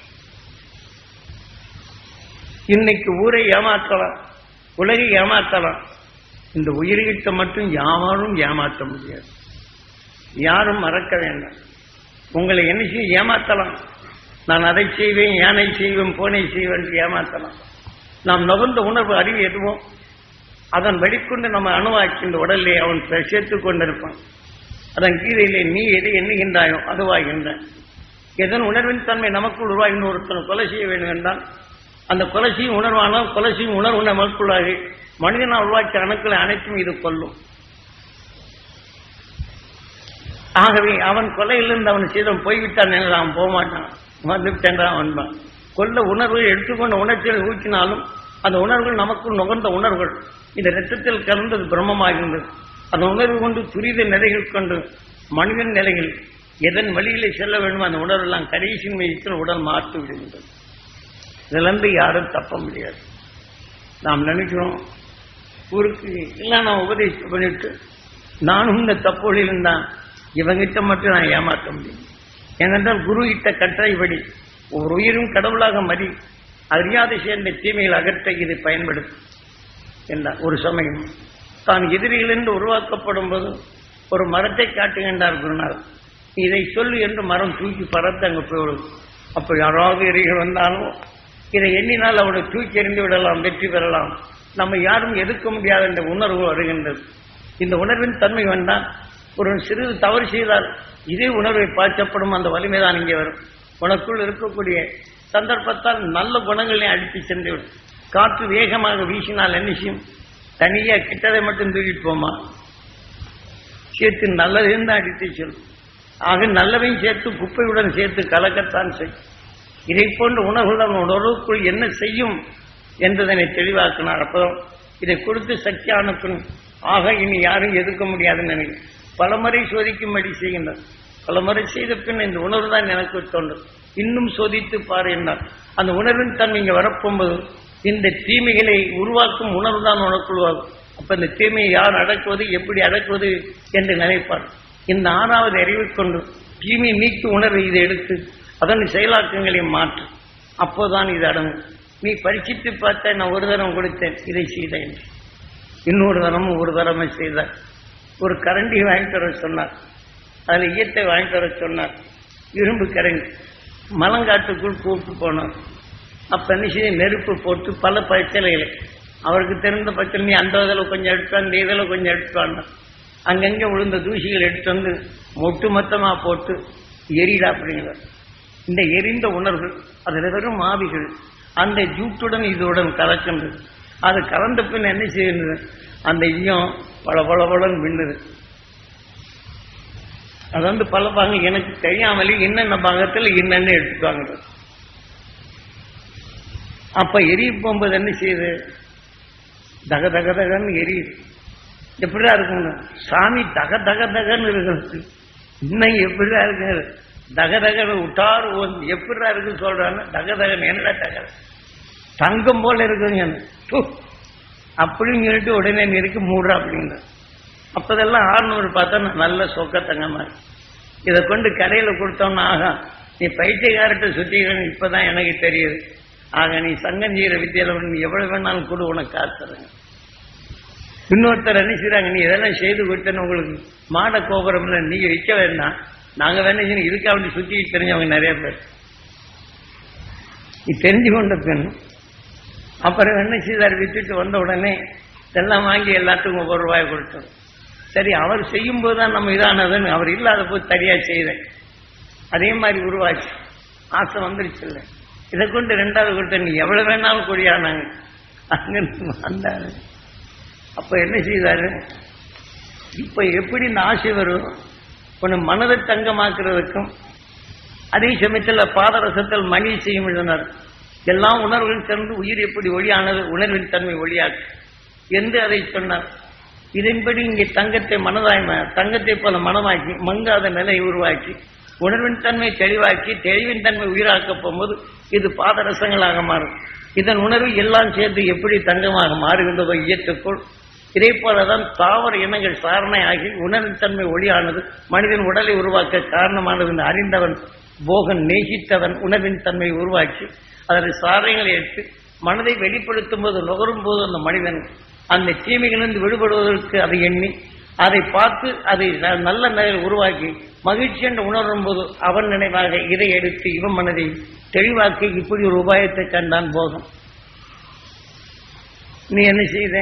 இன்னைக்கு ஊரை ஏமாற்றலாம், உலகை ஏமாற்றலாம். இந்த உயிர்கிட்ட மட்டும் யாரும் ஏமாற்ற முடியாது. யாரும் மறக்க வேண்டாம். உங்களை என்ன செய்ய ஏமாற்றலாம். நான் அதை செய்வேன், யானை செய்வேன், போனை செய்வேன் ஏமாற்றலாம். நாம் நுகர்ந்த உணர்வு அறிவு எதுவும் அதன் வெளிக்கொண்டு நம்ம அணுவாக்கி இந்த உடலே அவன் சேர்த்துக் கொண்டிருப்பான். அதன் கீழிலே நீ எதை எண்ணுகின்றாயோ அதுவாகின்ற எதன் உணர்வின் தன்மை நமக்குள் உருவாகின்ற ஒருத்தன் கொலை செய்ய வேண்டும் என்றால் அந்த கொலை செய்யும் உணர்வானால் கொலை செய்யும் உணர்வு நமக்குள்ளாகி மனிதனால் உருவாக்கிய அணுக்களை அனைத்தும் இது கொல்லும். ஆகவே அவன் கொலையிலிருந்து அவன் செய்தவன் போய்விட்டான் என்று அவன் போக மாட்டான். வந்துவிட்டென்றான் வந்தான். கொல்ல உணர்வை எடுத்துக்கொண்ட உணர்ச்சிகள் ஊக்கினாலும் அந்த உணர்வுகள் நமக்குள் நுகர்ந்த உணர்வுகள் இந்த இரத்தத்தில் கலந்தது பிரம்மமாகின்றது. அந்த உணர்வு கொண்டு துரித நிலைகள் கொண்டு மனிதன் நிலையில் எதன் வழியிலே செல்ல வேண்டும் அந்த உணர்வெல்லாம் கடைசியின் மையத்தில் உடல் மாற்றி விடுகின்றது. இதிலிருந்து யாரும் தப்ப முடியாது. நாம் நினைக்கிறோம் ஊருக்கு எல்லாம் நான் உபதேசம் பண்ணிட்டு நானும் இந்த தப்பொழில் இருந்தான் இவங்கிட்ட மட்டும் நான் ஏமாற்ற முடியும். ஏனென்றால் குரு இட்ட கட்டளைப்படி ஒரு உயிரும் கடவுளாக மறி அறியாதை சேர்ந்த தீமைகள் அகற்ற இதை பயன்படுத்தும் என்றார். ஒரு சமயம் தான் எதிரிகள் என்று உருவாக்கப்படும் போது ஒரு மரத்தை காட்டுகின்றார் குருநாள். இதை சொல்லு என்று மரம் தூக்கி பறத்து அங்கு போய்விடும். அப்போ யாராவது எதிரிகள் வந்தாலும் இதை எண்ணினால் அவனை தூக்கி எறிந்து விடலாம், வெற்றி பெறலாம். நம்ம யாரும் எதிர்க்க முடியாத என்ற உணர்வு வருகின்றது. இந்த உணர்வின் தன்மை வந்தால் ஒரு சிறிது தவறு செய்தால் இதே உணர்வை பாய்ச்சப்படும் அந்த வலிமைதான் இங்கே வரும். உனக்குள் இருக்கக்கூடிய சந்தர்ப்பத்தால் நல்ல குணங்களை அடித்து சென்றுவிடும். காற்று வேகமாக வீசினால் என்ன செய்யும்? தனியாக கிட்டதை மட்டும் தூக்கிட்டு போமா, சேர்த்து நல்லதையும் தான் அடித்து செல்லும். ஆக நல்லவையும் சேர்த்து குப்பையுடன் சேர்த்து கலக்கத்தான் செய்யும். இதை போன்ற உணர்வுடன் உணர்வுக்குள் என்ன செய்யும் என்பதனை தெளிவாக்கினார். அப்போதான் இதை கொடுத்து சக்தி அனுப்பினும் ஆக இனி யாரும் எதிர்க்க முடியாதுன்னு நினைக்கிறேன். பலமுறை சோதிக்கும்படி செய்கின்றார். பலமுறை செய்த பின் இந்த உணர்வு தான் எனக்கு தோன்றும். இன்னும் சோதித்து பாரு என்றார். அந்த உணர்வின் தன்மை இங்கே வரப்போகும்போது இந்த தீமைகளை உருவாக்கும் உணர்வு தான் உனக்குள்வாகும். அப்ப இந்த தீமையை யார் அடக்குவது, எப்படி அடக்குவது என்று நினைப்பார். இந்த 6வது அறிவை கொண்டு தீமை நீக்கு உணர்வை இதை எடுத்து அதன் செயலாக்கங்களை மாற்று. அப்போதான் இது அடங்கும். நீ பரிசித்து பார்த்த நான் ஒரு தரம் கொடுத்தேன், இதை செய்தேன். இன்னொரு தரமும் ஒரு தரமே செய்தார். ஒரு கரண்டி வாங்கிட்டு வர சொன்னார். அதில் ஈயத்தை வாங்கிட்டு வர சொன்னார். இரும்பு கரண்டி மலங்காட்டுக்குள் கூப்பிட்டு போனார். அப்போ என்ன செய்ய நெருப்பு போட்டு பல பச்சளைகளை அவருக்கு தெரிந்த பச்சளை நீ அந்த இதில் கொஞ்சம் எடுத்துவான், இந்த இதில் கொஞ்சம் எடுத்துவான். அங்கங்கே விழுந்த தூசிகள் எடுத்து வந்து மொட்டு மொத்தமாக போட்டு எரிடா அப்படிங்கிறார். இந்த எரிந்த உணர்வுகள் அதில் வெறும் ஆவிகள் அந்த ஜூட்டுடன் இதுடன் கலக்கின்றது. அது கலந்த பின் என்ன செய்யுது? அந்த ஈயம் பல பல பலன்னு மின்னுது. அது வந்து பல பாகம் எனக்கு தெரியாமலே என்னென்ன பாகத்தில் என்னென்ன எடுத்துக்காங்க. அப்ப எரிய போகும்போது என்ன செய்யுது? தக தக தகன்னு எரியுது. எப்படிடா இருக்குங்க சாமி? தக தக தகன்னு இருக்கிறது. இன்னும் எப்படிடா இருக்கு? தக தகன்னு விட்டார் எப்படிடா இருக்குன்னு சொல்றாங்க. தக தகன்னு என்னடா தக தங்கம் போல இருக்குங்க அப்படின்னு சொல்லிட்டு உடனே நெருக்கு மூடுறா அப்படிங்கிற. அப்போதெல்லாம் 600 பார்த்தா நல்ல சொக்க தங்கமா இருக்கு. இதை கொண்டு கடையில கொடுத்தோம்னா ஆகா நீ பைத்தியக்காரத்தை சுத்திக்கிறன்னு இப்பதான் எனக்கு தெரியுது. ஆக நீ சங்கம் செய்கிற வித்தியால நீ எவ்வளவு வேணாலும் கூட உனக்கு காத்துறேன். இன்னொருத்தர் என்ன செய்றாங்க, நீ இதெல்லாம் செய்து கொடுத்தேன்னு உங்களுக்கு மாட கோபுரம்ல நீங்க விற்க வேண்டாம், நாங்க வேணா இதுக்கு அப்படி சுத்தி தெரிஞ்சவங்க நிறைய பேர். நீ தெரிஞ்சு கொண்ட பெண் அப்புறம் என்ன செய்தார், வித்துட்டு வந்த உடனே இதெல்லாம் வாங்கி எல்லாத்துக்கும் ஒவ்வொரு ரூபாய் கொடுத்தோம். சரி அவர் செய்யும் போதுதான் நம்ம இதானதுன்னு அவர் இல்லாத போது தனியா செய்தேன். அதே மாதிரி உருவாச்சு, ஆசை வந்துருச்சு இல்லை. இதை கொண்டு ரெண்டாவது கொடுத்த நீ எவ்வளவு வேணாலும் கொடியானாங்க அங்கிருந்து வந்தாரு. அப்ப என்ன செய்தாரு, இப்ப எப்படி இந்த ஆசை வரும், உன்னை மனதை தங்கமாக்குறதுக்கும் அதே சமயத்தில் பாதரசத்தில் மணி செய்யும் எழுதினார். எல்லா உணர்வுகளும் சேர்ந்து உயிர் எப்படி ஒளியானது, உணர்வின் தன்மை ஒளியாக்கு என்று அதை சொன்னார். இதன்படி இங்கே தங்கத்தை தங்கத்தை போல மனமாக்கி மங்காத நிலையை உருவாக்கி உணர்வின் தன்மை தெளிவாக்கி தெளிவின் தன்மை உயிராக்க போகும்போது இது பாதரசங்களாக மாறும். இதன் உணர்வு எல்லாம் சேர்ந்து எப்படி தங்கமாக மாறுகின்றதோ இயற்றுக்குள், இதே போலதான் தாவர இனங்கள் சாரணை ஆகி உணர்வின் தன்மை ஒளியானது மனிதன் உடலை உருவாக்க காரணமானது என்று அறிந்தவன் போகன் நேசித்தவன் உணர்வின் தன்மை உருவாக்கி அதனை சாதனைகளை எடுத்து மனதை வெளிப்படுத்தும் போது நுகரும் போது அந்த மனிதன் அந்த தீமைகளிலிருந்து விடுபடுவதற்கு அதை எண்ணி அதை பார்த்து அதை நல்ல நிலையில் உருவாக்கி மகிழ்ச்சி என்று உணரும் போது அவன் நினைவாக இதை எடுத்து இவன் மனதை தெளிவாக்கி இப்படி ஒரு உபாயத்தை கண்டான் போகும். நீ என்ன செய்த,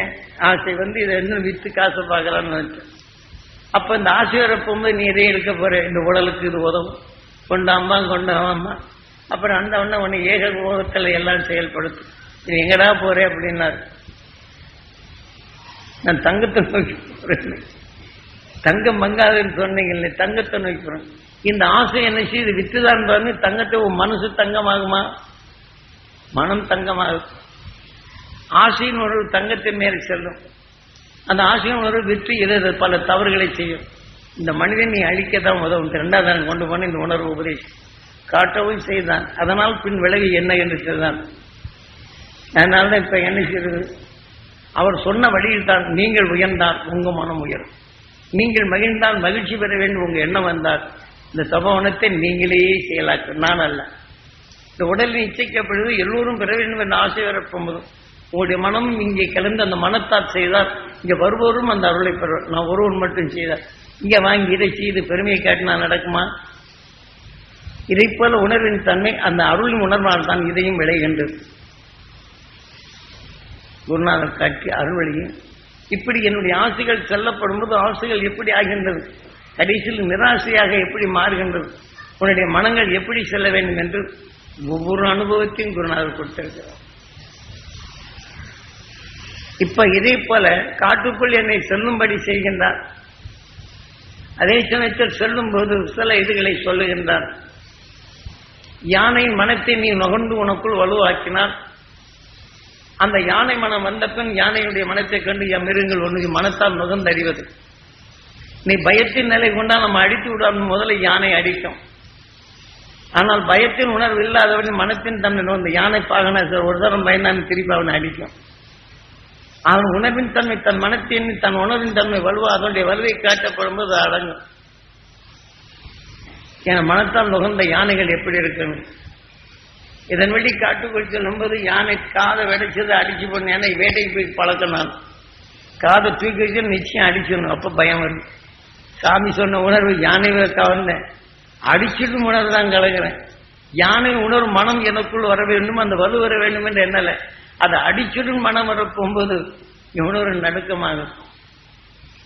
ஆசை இதை இன்னும் வித்து காசு பார்க்கலான்னு நினைச்சேன். அப்ப இந்த ஆசை வரப்போகும்போது நீ இதை எடுக்க போற, இந்த உடலுக்கு இது உதவும், கொண்டாம்மா கொண்டாமா. அப்புறம் அந்த உன்னை ஏக உலகத்தில் எல்லாம் செயல்படுத்தும். நீ எங்கடா போறே அப்படின்னாரு. நான் தங்கத்தை நோக்கி போறேன். தங்கம் மங்காதுன்னு சொன்னீங்க, தங்கத்தை நோக்கி போறேன். இந்த ஆசை என்ன செய்து வித்துதான் பாருங்க. தங்கத்தை மனசு தங்கமாகுமா, மனம் தங்கமாகும். ஆசையின் ஒரு தங்கத்தின் மேல் செல்லும். அந்த ஆசையின் ஒரு விற்று எது பல தவறுகளை செய்யும். இந்த மனிதன் நீ அழிக்கத்தான் உதவும். இரண்டாவது கொண்டு போன இந்த உணர்வு உபதேசம் காட்டவும் செய்தான். அதனால் பின் விலகி என்ன என்று செய்தான். அதனால்தான் இப்ப என்ன செய்வது, அவர் சொன்ன வழியில் தான் நீங்கள் உயர்ந்தால் உங்க மனம் உயரும். நீங்கள் மகிழ்ந்தால் மகிழ்ச்சி பெற வேண்டும் உங்க எண்ணம் வந்தால் இந்த சம்பவனத்தை நீங்களே செயலாக்க, நான் அல்ல. இந்த உடலில் இச்சைக்கப்படுவது எல்லோரும் பெற வேண்டும் என்ற ஆசை வரப்போது உங்களுடைய மனம் இங்கே கலந்து அந்த மனத்தால் செய்தால் இங்கே வருவோரும் அந்த அருளை பெறுவார். நான் ஒருவன் மட்டும் செய்தார் இங்கே வாங்கி இதை செய்து பெருமையை காட்டினா நடக்குமா? இதை போல உணர்வின் தன்மை அந்த அருளின் உணர்வால் தான் இதையும் விளைகின்றது. குருநாதர் காட்டி அருள்வழியும் இப்படி என்னுடைய ஆசைகள் செல்லப்படும் போது ஆசைகள் எப்படி ஆகின்றது, கடைசியில் நிராசையாக எப்படி மாறுகின்றது, உன்னுடைய மனங்கள் எப்படி செல்ல வேண்டும் என்று ஒவ்வொரு அனுபவத்தையும் குருநாதர் கொடுத்திருக்கிறார். இப்ப இதே போல காட்டுக்குள் என்னை செல்லும்படி செய்கின்றார். அதே சமயத்தில் செல்லும் போது சில இதுகளை சொல்லுகின்றார். யானையின் மனத்தை நீ நுகர்ந்து உனக்குள் வலுவாக்கினால் அந்த யானை மனம் வந்த பின் யானையுடைய மனத்தை கண்டு மிருகங்கள் ஒன்று மனத்தால் நுகர்ந்து அறிவது. நீ பயத்தின் நிலை கொண்டா நம்ம அடித்து விடாமல் முதல்ல யானை அடிக்கும். ஆனால் பயத்தின் உணர்வு இல்லாதவன் மனத்தின் தன்மை நோந்த யானை பாகன ஒரு தரம் பயந்தான் திருப்பி அவனை அடிக்கும். அவன் உணர்வின் தன்மை தன் மனத்தின் தன் உணர்வின் தன்மை வலுவா அதனுடைய வலுவை காட்டப்படும் போது அடங்கும். என மனத்தால் நுகர்ந்த யானைகள் எப்படி இருக்கணும். இதன் வழி காட்டுக்குள் செல்லும்போது யானை காதை வெடைச்சது அடிச்சு போன யானை வேட்டைக்கு போய் பழக்கணும். காதை தூக்கி வச்சு நிச்சயம் அடிச்சிடணும். அப்ப பயம் வரும். சாமி சொன்ன உணர்வு யானை கவர்ந்தேன், அடிச்சிடும் உணர்வு தான் கலங்குறேன். யானை உணர்வு மனம் எனக்குள் வர வேண்டும், அந்த வலு வர வேண்டும் என்று எண்ணல. அதை அடிச்சிடும் மனம் வர போகும்போது உணர்வு நடுக்கமாகும்.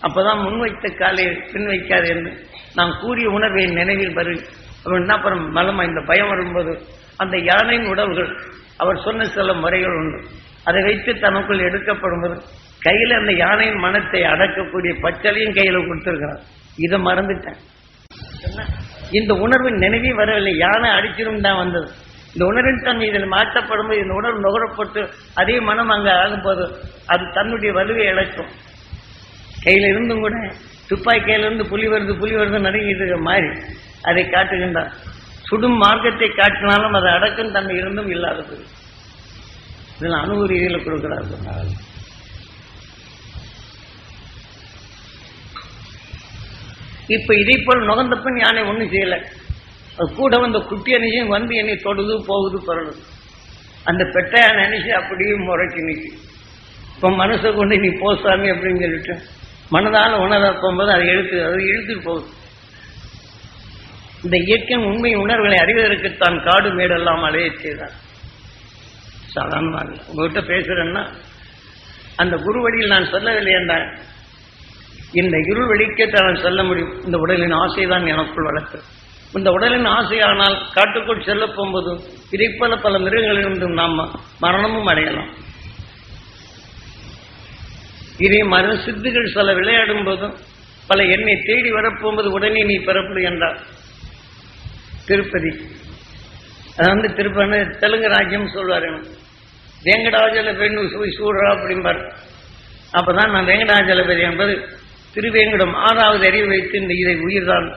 அப்பதான் முன்வைத்த காலை பின் வைக்காது என்று நான் கூறிய உணர்வை நினைவில் வரும். என்ன அப்புறம் மலமா இந்த பயம் வரும்போது அந்த யானையின் உடல்கள் அவர் சொன்ன சில முறைகள் உண்டு. அதை வைத்து தனக்குள் எடுக்கப்படும்போது கையில் அந்த யானையின் மனத்தை அடக்கக்கூடிய பச்சளையும் கையில கொடுத்திருக்கிறார். இதை மறந்துட்டேன். இந்த உணர்வின் நினைவே வரவில்லை, யானை அடிச்சிடும் தான் வந்தது. இந்த உணர்வின் தன்மை இதில் மாற்றப்படும்போது இந்த உணர்வு நுகரப்பட்டு அதே மனம் அங்கே ஆகும்போது அது தன்னுடைய வலுவை இழக்கும். கையில இருந்தும் கூட துப்பாக்கி கையிலிருந்து புலி வருது நடுங்கிட்டு மாறி அதை காட்டுகின்றார். சுடும் மார்க்கத்தை காட்டினாலும் அதை அடக்கும் தன்மை இருந்தும் இல்லாதது. இதில் அனுபவ ரீதியில் கொடுக்கிறார்கள். இப்ப இதை போல் நுகர்ந்த பின் யானை ஒண்ணும் செய்யல. அது கூட வந்த குட்டி அணிச்சும் வந்து என்னை தொடுது போகுது பரவுது. அந்த பெட்டை யானை அணிச்சு அப்படியே முறைச்சி நிற்கி. இப்ப மனசை கொண்டு நீ போசாமி அப்படின்னு சொல்லிட்டு மனதால உணர போகும்போது அதை இழுத்துட்டு போகுது. இந்த இயற்கையின் உண்மை உணர்வுகளை அறிவதற்குத்தான் காடு மேடெல்லாம் அலைய செய்தார். சாதாரணமாக உங்ககிட்ட பேசுறேன்னா அந்த குரு வழியில் நான் சொல்லவில்லை என்றால் இந்த இருள் வெளிக்கத்தை நான் சொல்ல முடியும். இந்த உடலின் ஆசைதான் எனக்குள் வளர்த்து. இந்த உடலின் ஆசையானால் காட்டுக்குள் செல்ல போகும்போது இதைப்போல பல மிருகங்களிலிருந்தும் நாம் மரணமும் அடையலாம். இதே மரண சித்துகள் சில விளையாடும் போதும் பல எண்ணை தேடி வரப்போகும்போது உடனே நீ பெறப்படு என்றார். திருப்பதி அது திருப்பதி தெலுங்கு ராஜ்யம் சொல்வார். வேங்கடாஜலபதி சூழா அப்படிம்பார். அப்பதான் நான் வேங்கடாஜலபதி என்பது திருவேங்கடம் 6வது அறிவு வைத்து இந்த இதை உயிர்தான்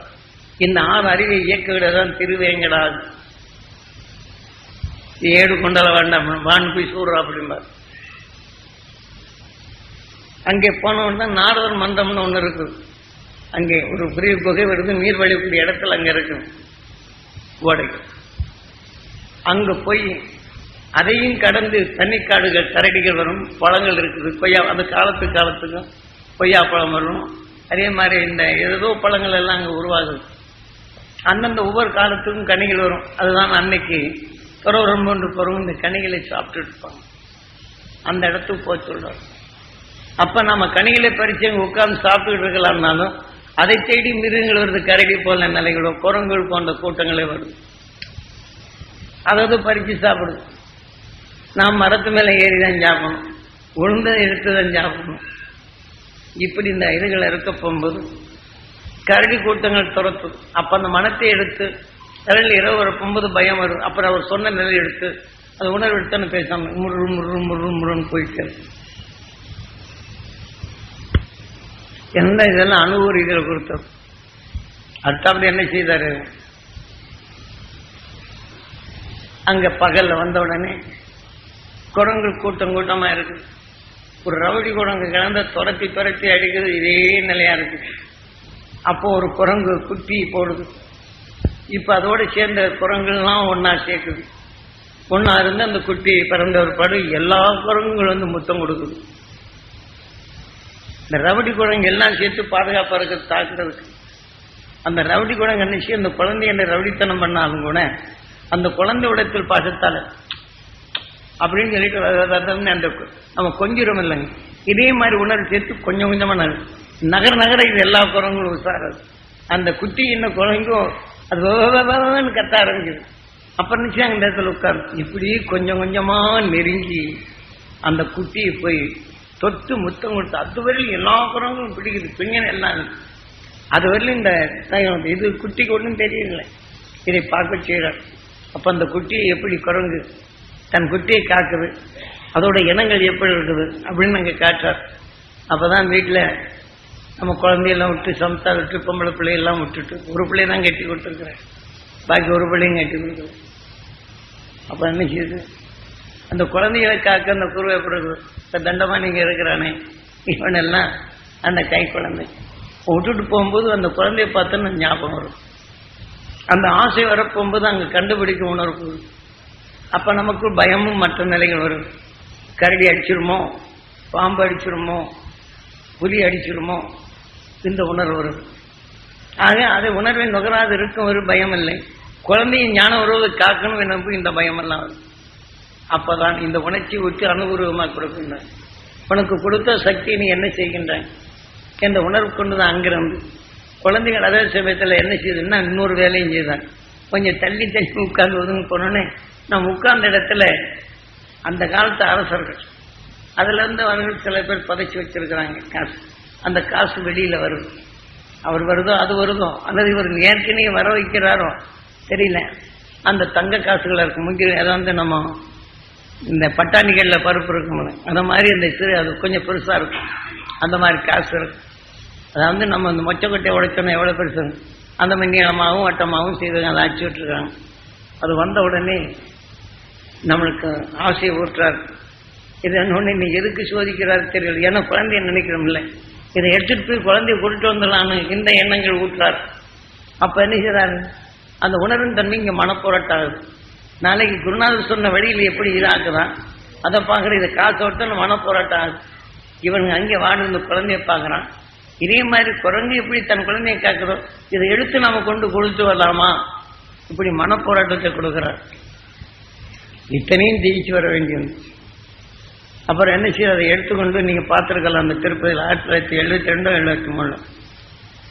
இந்த 6 அறிவை இயக்குகிறதான் திருவேங்கடா. 7 கொண்டல வேண்டாம் வான் போய் சூடுறா அப்படிம்பார். அங்கே போனவன் தான் நாரதர் மந்தம்னு ஒன்று இருக்குது. அங்கே ஒரு பெரிய குகை வருது, நீர் வழிக்கூடிய இடத்துல அங்கே இருக்கு ஓடை. அங்க போய் அதையும் கடந்து தண்ணிக்காடுகள் கரடிகள் வரும், பழங்கள் இருக்குது, கொய்யா அந்த காலத்துக்கும் கொய்யா பழம் வரும். அதே மாதிரி இந்த ஏதோ பழங்கள் எல்லாம் அங்கே உருவாகுது. அந்தந்த ஒவ்வொரு காலத்துக்கும் கனிகள் வரும். அதுதான் அன்னைக்கு துறவரம் ஒன்று போகிறவங்க இந்த கனிகளை சாப்பிட்டு இருப்பாங்க. அந்த இடத்துக்கு போய் சொல்றாரு. அப்ப நம்ம கனிகளை பறிச்சு அங்கே உட்கார்ந்து சாப்பிட்டுக்கிட்டு இருக்கலாம்னாலும் அதை தேடி மிருகங்கள் வருது. கரடி போல நிலைகளோ குரங்குகள் போன்ற கூட்டங்களே வருது. அதாவது பறிச்சு சாப்பிடுது. நாம் மரத்து மேலே ஏறிதான் சாப்பிடணும், உளுந்த எடுத்துதான் சாப்பிடணும். இப்படி இந்த இதுகளை இருக்க போகும்போது கரடி கூட்டங்கள் துரத்தும். அப்ப அந்த மனத்தை எடுத்து கடலில் இரவு வரப்போகும்போது பயம் வரும். அப்புறம் அவர் சொன்ன நிலை எடுத்து அது உணர்வு எடுத்தானு பேசாம முரு முரு முரு முருன்னு போயிட்டு எந்த இதெல்லாம் அனுபவ ரீதியில் கொடுத்தோம். அடுத்தாப்படி என்ன செய்தாரு, அங்க பகல்ல வந்த உடனே குரங்கு கூட்டம் கூட்டமா இருக்குது. ஒரு ரவுடி குரங்கு கிடந்த துரத்தி அடிக்குது. இதே நிலையா இருக்கு. அப்போ ஒரு குரங்கு குட்டி போடுது. இப்ப அதோட சேர்ந்த குரங்குலாம் ஒன்னா சேர்க்குது. ஒன்னா இருந்து அந்த குட்டி பிறந்த ஒரு படு எல்லா குரங்குகளும் வந்து முத்தம் கொடுக்குது. இந்த ரவுடி குரங்கு எல்லாம் சேர்த்து பாதுகாப்பா இருக்கு தாக்குறதுக்கு. அந்த ரவுடி குரங்கு நினைச்சு அந்த குழந்தைய என்ன ரவுடித்தனம் பண்ணாலும் கூட அந்த குழந்தை உடத்தில் பாசத்தால அப்படின்னு சொல்லிட்டு அந்த நம்ம கொஞ்சம் இல்லைங்க. இதே மாதிரி உணர்வு சேர்த்து கொஞ்சம் கொஞ்சமா நகர இது எல்லா குரங்களும் உசாராது. அந்த குட்டி என்ன குரங்கும் அது கத்த ஆரம்பிக்குது. அப்புறம் நிச்சயம் அந்த இடத்துல உட்காரு. இப்படி கொஞ்சம் கொஞ்சமா நெருங்கி அந்த குட்டியை போய் தொட்டு முத்தம் கொடுத்து அது வரையிலும் எல்லா குரங்களும் பிடிக்குது. பிங்கன்னு எல்லாம் அது வரையிலும் இந்த இது குட்டிக்கு ஒன்றும் தெரியல. இதை பார்க்க செய்யறார். அப்ப அந்த குட்டியை எப்படி குரங்கு தன் குட்டியை காக்குது, அதோட இனங்கள் எப்படி இருக்குது அப்படின்னு நாங்க காட்டுறார். அப்பதான் வீட்டுல நம்ம குழந்தையெல்லாம் விட்டு சமத்தா விட்டு பொம்பளை பிள்ளையெல்லாம் விட்டுட்டு ஒரு பிள்ளைய தான் கட்டி கொடுத்துருக்குறேன், பாக்கி ஒரு பிள்ளையும் கட்டி கொடுக்குறேன். அப்ப என்ன செய்யுது, அந்த குழந்தைகளை காக்க அந்த குருவை எப்படி இருக்குது, தண்டமா நீங்க இருக்கிறானே இவனெல்லாம் அந்த கை குழந்தை விட்டுட்டு போகும்போது அந்த குழந்தைய பார்த்தோன்னு ஞாபகம் வரும். அந்த ஆசை வரப்போகும்போது அங்க கண்டுபிடிக்க உணர்வு. அப்ப நமக்கு பயமும் மற்ற நிலைகள் வரும். கரடி அடிச்சிருமோ, பாம்பு அடிச்சிருமோ, புலி அடிச்சிருமோ, இந்த உணர்வு வரும். ஆக அதை உணர்வை நுகராது இருக்கும் ஒரு பயம் இல்லை. குழந்தையின் ஞான உறவை காக்கணும் எனக்கு இந்த பயமெல்லாம் வரும். அப்பதான் இந்த உணர்ச்சி விட்டு அனுபூர்வமாக கொடுக்கின்ற உனக்கு கொடுத்த சக்தி நீ என்ன செய்கின்றாய் என்ற உணர்வு கொண்டுதான் அங்கிருந்து குழந்தைகள் அதே சமயத்தில் என்ன செய்யுதுன்னா இன்னொரு வேலையும் செய்தான். கொஞ்சம் தள்ளி உட்கார்ந்து ஒதுங்க போனோன்னே நம்ம உட்கார்ந்த இடத்துல அந்த காலத்து அரசர்கள் அதுல இருந்து அவர்கள் சில பேர் புதைச்சி வச்சிருக்கிறாங்க காசு. அந்த காசு வெளியில வருது. அவர் வருதோ அது வருதோ அல்லது இவர் ஏற்கனவே வர வைக்கிறாரோ தெரியல. அந்த தங்க காசுகள் இருக்கும். முக்கிய அதாவது நம்ம இந்த பட்டாணிகள்ல பருப்பு இருக்கும், அந்த மாதிரி அந்த சிறு அது கொஞ்சம் பெருசா இருக்கும். அந்த மாதிரி காசு இருக்கும். அதாவது நம்ம இந்த மொச்சக்கொட்டையை உடைச்சோன்னா எவ்வளவு பெருசு, அந்த மாதிரி நீளமாகவும் வட்டமாகவும் செய்து அதை அடிச்சு விட்டுருக்காங்க. அது வந்த உடனே நம்மளுக்கு ஆசையை ஊட்டுறாரு. இது என்ன நீ எதுக்கு சோதிக்கிறாரு தெரியல. ஏன்னா குழந்தைய நினைக்கிறோம் இல்லை, இதை எடுத்துட்டு போய் குழந்தைய கூட்டிட்டு வந்துடலான்னு இந்த எண்ணங்கள் ஊட்டுறார். அப்ப என்ன செய்யறாரு? அந்த உணர்வின் தன்மை இங்க மனப்போராட்டாகுது. நாளைக்கு குருநாதர் சொன்ன வழியில் எப்படி இதாக்குதான் அதை பார்க்குற, இதை காசு விட்டு மனப்போராட்டம் ஆகுது. இவனுங்க அங்கே வாடு இந்த குழந்தைய பார்க்குறான். இதே மாதிரி குழந்தை எப்படி தன் குழந்தைய காக்குறோம், இதை எடுத்து நாம கொண்டு கொடுத்து வரலாமா, இப்படி மனப்போராட்டத்தை கொடுக்குறார். இத்தனையும் ஜெயிச்சு வர வேண்டியது. அப்புறம் என்ன செய்ய, அதை எடுத்துக்கொண்டு நீங்க பார்த்துருக்கலாம் அந்த திருப்பதியில் 1972 73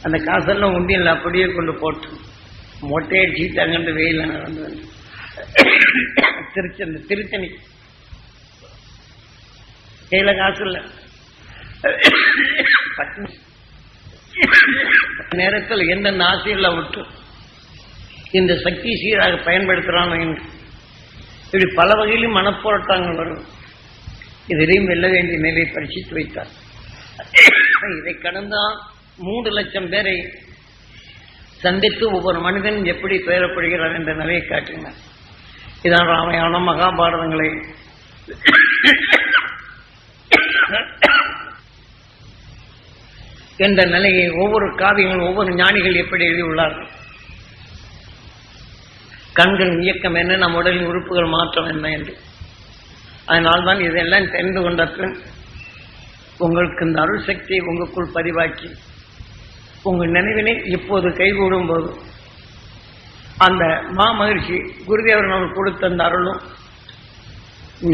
அந்த காசெல்லாம் உண்டியில் அப்படியே கொண்டு போட்டு மொட்டையடிச்சு அங்கிட்டு வெயில் நடந்து திருத்தணி கையில காசு இல்லை. நேரத்தில் எந்த ஆசையில் விட்டு இந்த சக்தி சீராக பயன்படுத்துறான் என்று இப்படி பல வகையிலும் மனப்போராட்டங்கள் வரும். இதையும் வெல்ல வேண்டிய நிலையை பரிசித்து வைத்தார். இதை கடந்தால் 3 லட்சம் பேரை சந்தித்து ஒவ்வொரு மனிதன் எப்படி பெயரப்படுகிறார் என்ற நிலையை காட்டினார். இதான் ராமாயணம் மகாபாரதங்களை என்ற நிலையை ஒவ்வொரு காவியங்கள் ஒவ்வொரு ஞானிகள் எப்படி எழுதியுள்ளார்கள். கண்களின் இயக்கம் என்ன, நம் உடலின் உறுப்புகள் மாற்றம் என்ன என்று. அதனால்தான் இதெல்லாம் தெரிந்து கொண்ட பின் உங்களுக்கு இந்த அருள் சக்தியை உங்களுக்குள் பதிவாக்கி உங்கள் நினைவினை இப்போது கைகூடும் போது அந்த மகிழ்ச்சி குருதேவர் நமக்கு கொடுத்த அந்த அருளும்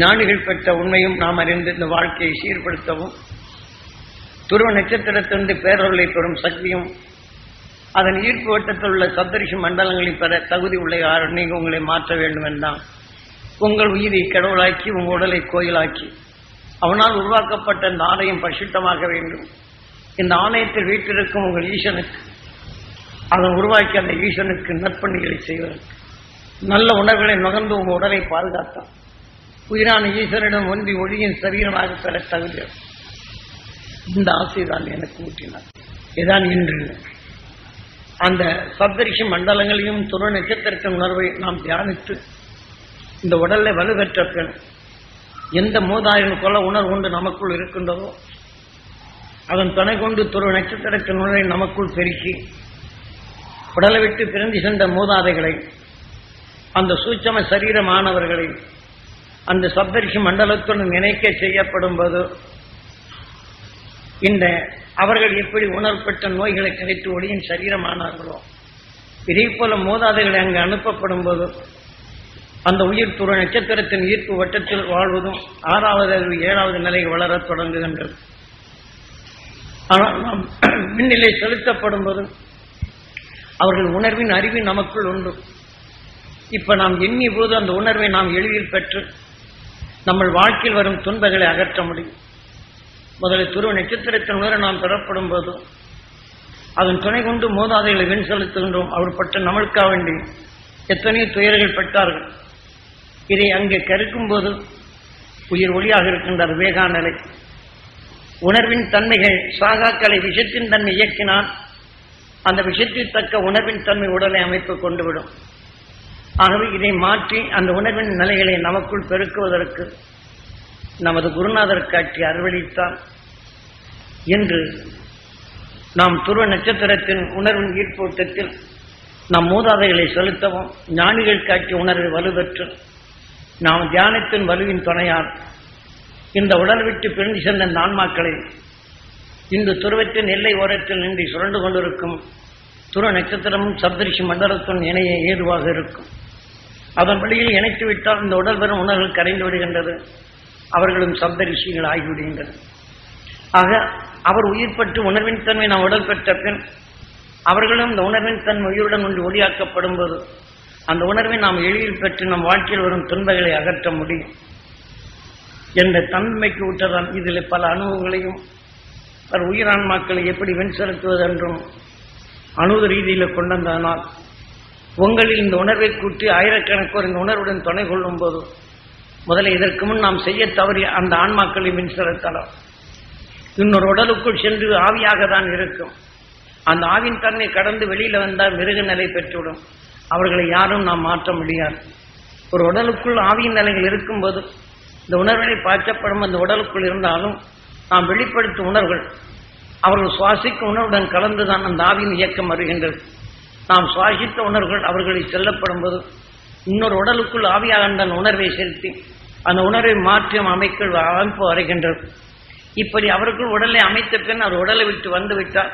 ஞானிகள் பெற்ற உண்மையும் நாம் அறிந்து இந்த வாழ்க்கையை சீர்படுத்தவும் துருவ நட்சத்திரத்திலிருந்து பேரருளை பெறும் சக்தியும் அதன் ஈர்ப்பு வட்டத்தில் உள்ள சப்தரிஷி மண்டலங்களை பெற தகுதி உள்ள யாரும் நீங்கள் உங்களை மாற்ற வேண்டும் என்றால் உங்கள் உயிரை கடவுளாக்கி உங்கள் உடலை கோயிலாக்கி அவனால் உருவாக்கப்பட்ட இந்த ஆலயம் பரிசுத்தமாக வேண்டும். இந்த ஆலயத்தில் வீட்டிற்கும் உங்கள் ஈசனுக்கு அதன் உருவாக்கி அந்த ஈசனுக்கு நற்பணிகளை செய்வதற்கு நல்ல உணர்வுகளை நுகர்ந்து உங்கள் உடலை பாதுகாத்தான் உயிரான ஈஸ்வரிடம் ஒன்றி ஒளியின் சரீரமாக பெற தகுதி. இந்த ஆசைதான் எனக்கு ஊட்டினார். இதான் இன்று அந்த சப்தரிஷி மண்டலங்களையும் துருவ நட்சத்திரத்தின் உணர்வை நாம் தியானித்து இந்த உடலை வலுப்பெற்ற பின் எந்த மூதாயிரம் கொள்ள உணர்வு கொண்டு நமக்குள் இருக்கின்றதோ அதன் துணை கொண்டு துருவ நட்சத்திரத்தின் உணர்வை நமக்குள் பெருக்கி உடலை விட்டு பிறந்து சென்ற மூதாதைகளை அந்த சூட்சம சரீரமானவர்களை அந்த சப்தரிஷி மண்டலத்துடன் நினைக்க செய்யப்படும் போது இந்த அவர்கள் எப்படி உணர்வுபட்ட நோய்களை கிடைத்து ஒளியின் சரீரமானார்களோ இதே போல மூதாதைகளை அங்கு அனுப்பப்படும் போது அந்த உயிர் துருவ நட்சத்திரத்தின் ஈர்ப்பு வட்டத்தில் வாழ்வதும் 6வது 7வது நிலைக்கு வளரத் தொடங்குகின்றது. ஆனால் நாம் விண்ணிலை செலுத்தப்படும் போது அவர்கள் உணர்வின் அறிவு நமக்குள் உண்டு. இப்ப நாம் எண்ணிய போது அந்த உணர்வை நாம் எளிதில் பெற்று நம்ம வாழ்க்கையில் வரும் துன்பங்களை அகற்ற முடியும். முதலில் துருவ நட்சத்திரத்தின் உணர்வை நாம் பெறப்படும் போது அதன் துணை கொண்டு மூதாதைகளை விண் செலுத்துகின்றோம். அவர் பட்ட நம்மளுக்காக வேண்டி எத்தனையோ துயர்கள் பெற்றார்கள். இதை அங்கே கருக்கும் போது உயிர் ஒளியாக இருக்கின்றார் வேகா நிலை. உணர்வின் தன்மைகள் சாகாக்களை விஷத்தின் தன்மை இயக்கினால் அந்த விஷத்தில் தக்க உணர்வின் தன்மை உடலை அமைப்பு கொண்டுவிடும். ஆகவே இதை மாற்றி அந்த உணர்வின் நிலைகளை நமக்குள் பெருக்குவதற்கு நமது குருநாதர் காட்டி அருள்வளித்தார் என்று நாம் துருவ நட்சத்திரத்தின் உணர்வின் ஈர்ப்போட்டத்தில் நம் மூதாதைகளை செலுத்தவும் ஞானிகள் காட்டிய உணர்வை வலுப்பெற்று நாம் தியானத்தின் வலுவின் துணையால் இந்த உடல் விட்டு பிரிந்து சென்ற ஆன்மாக்களை இந்த துருவத்தின் எல்லை ஓரத்தில் நின்று சுரண்டு கொண்டிருக்கும் துருவ நட்சத்திரமும் சப்தரிஷி மண்டலத்துடன் இணைய ஏதுவாக இருக்கும். அதன் வழியில் இணைத்துவிட்டால் இந்த உடல் பெறும் உணர்வுகள் கரைந்து விடுகின்றது. அவர்களும் சப்தரிஷிகள் ஆகிவிடுகின்றது. ஆக அவர் உயிர்பட்டு உணர்வின் தன்மை நாம் உடல் பெற்ற பின் அவர்களும் இந்த உணர்வின் தன்மை உயிருடன் ஒன்று ஒளியாக்கப்படும் போது அந்த உணர்வை நாம் எளிதில் பெற்று நம் வாழ்க்கையில் வரும் துன்பங்களை அகற்ற முடியும் என்ற தன்மைக்கு விட்டதான். இதில் பல அனுபவங்களையும் பல உயிரான்மாக்களை எப்படி வெண் செலுத்துவது என்றும் அணுத ரீதியில் கொண்டதனால் உங்களில் இந்த உணர்வை கூட்டி ஆயிரக்கணக்கோர் இந்த உணர்வுடன் துணை கொள்ளும் போது முதல்ல இதற்கு முன் நாம் செய்ய தவறிய அந்த ஆன்மாக்களை மின் செலுத்தலாம். இன்னொரு உடலுக்குள் சென்று ஆவியாக தான் இருக்கும். அந்த ஆவின் தன்மை கடந்து வெளியில வந்தால் மிருக நிலை பெற்றுவிடும். அவர்களை யாரும் நாம் மாற்ற முடியாது. ஒரு உடலுக்குள் ஆவியின் நிலைகள் இருக்கும்போது இந்த உணர்வுகளை பாய்ச்சப்படும் அந்த உடலுக்குள் இருந்தாலும் நாம் வெளிப்படுத்தும் உணர்வுகள் அவர்கள் சுவாசிக்கும் உணர்வுடன் கலந்துதான் அந்த ஆவியின் இயக்கம் வருகின்றது. நாம் சுவாசித்த உணர்வுகள் அவர்களை செல்லப்படும் போது இன்னொரு உடலுக்குள் ஆவியாக அந்த உணர்வை செலுத்தி அந்த உணர்வை மாற்றும் அமைப்பு வருகின்றது. இப்படி அவர்கள் உடலை அமைத்த பின் அவர் உடலை விட்டு வந்து விட்டால்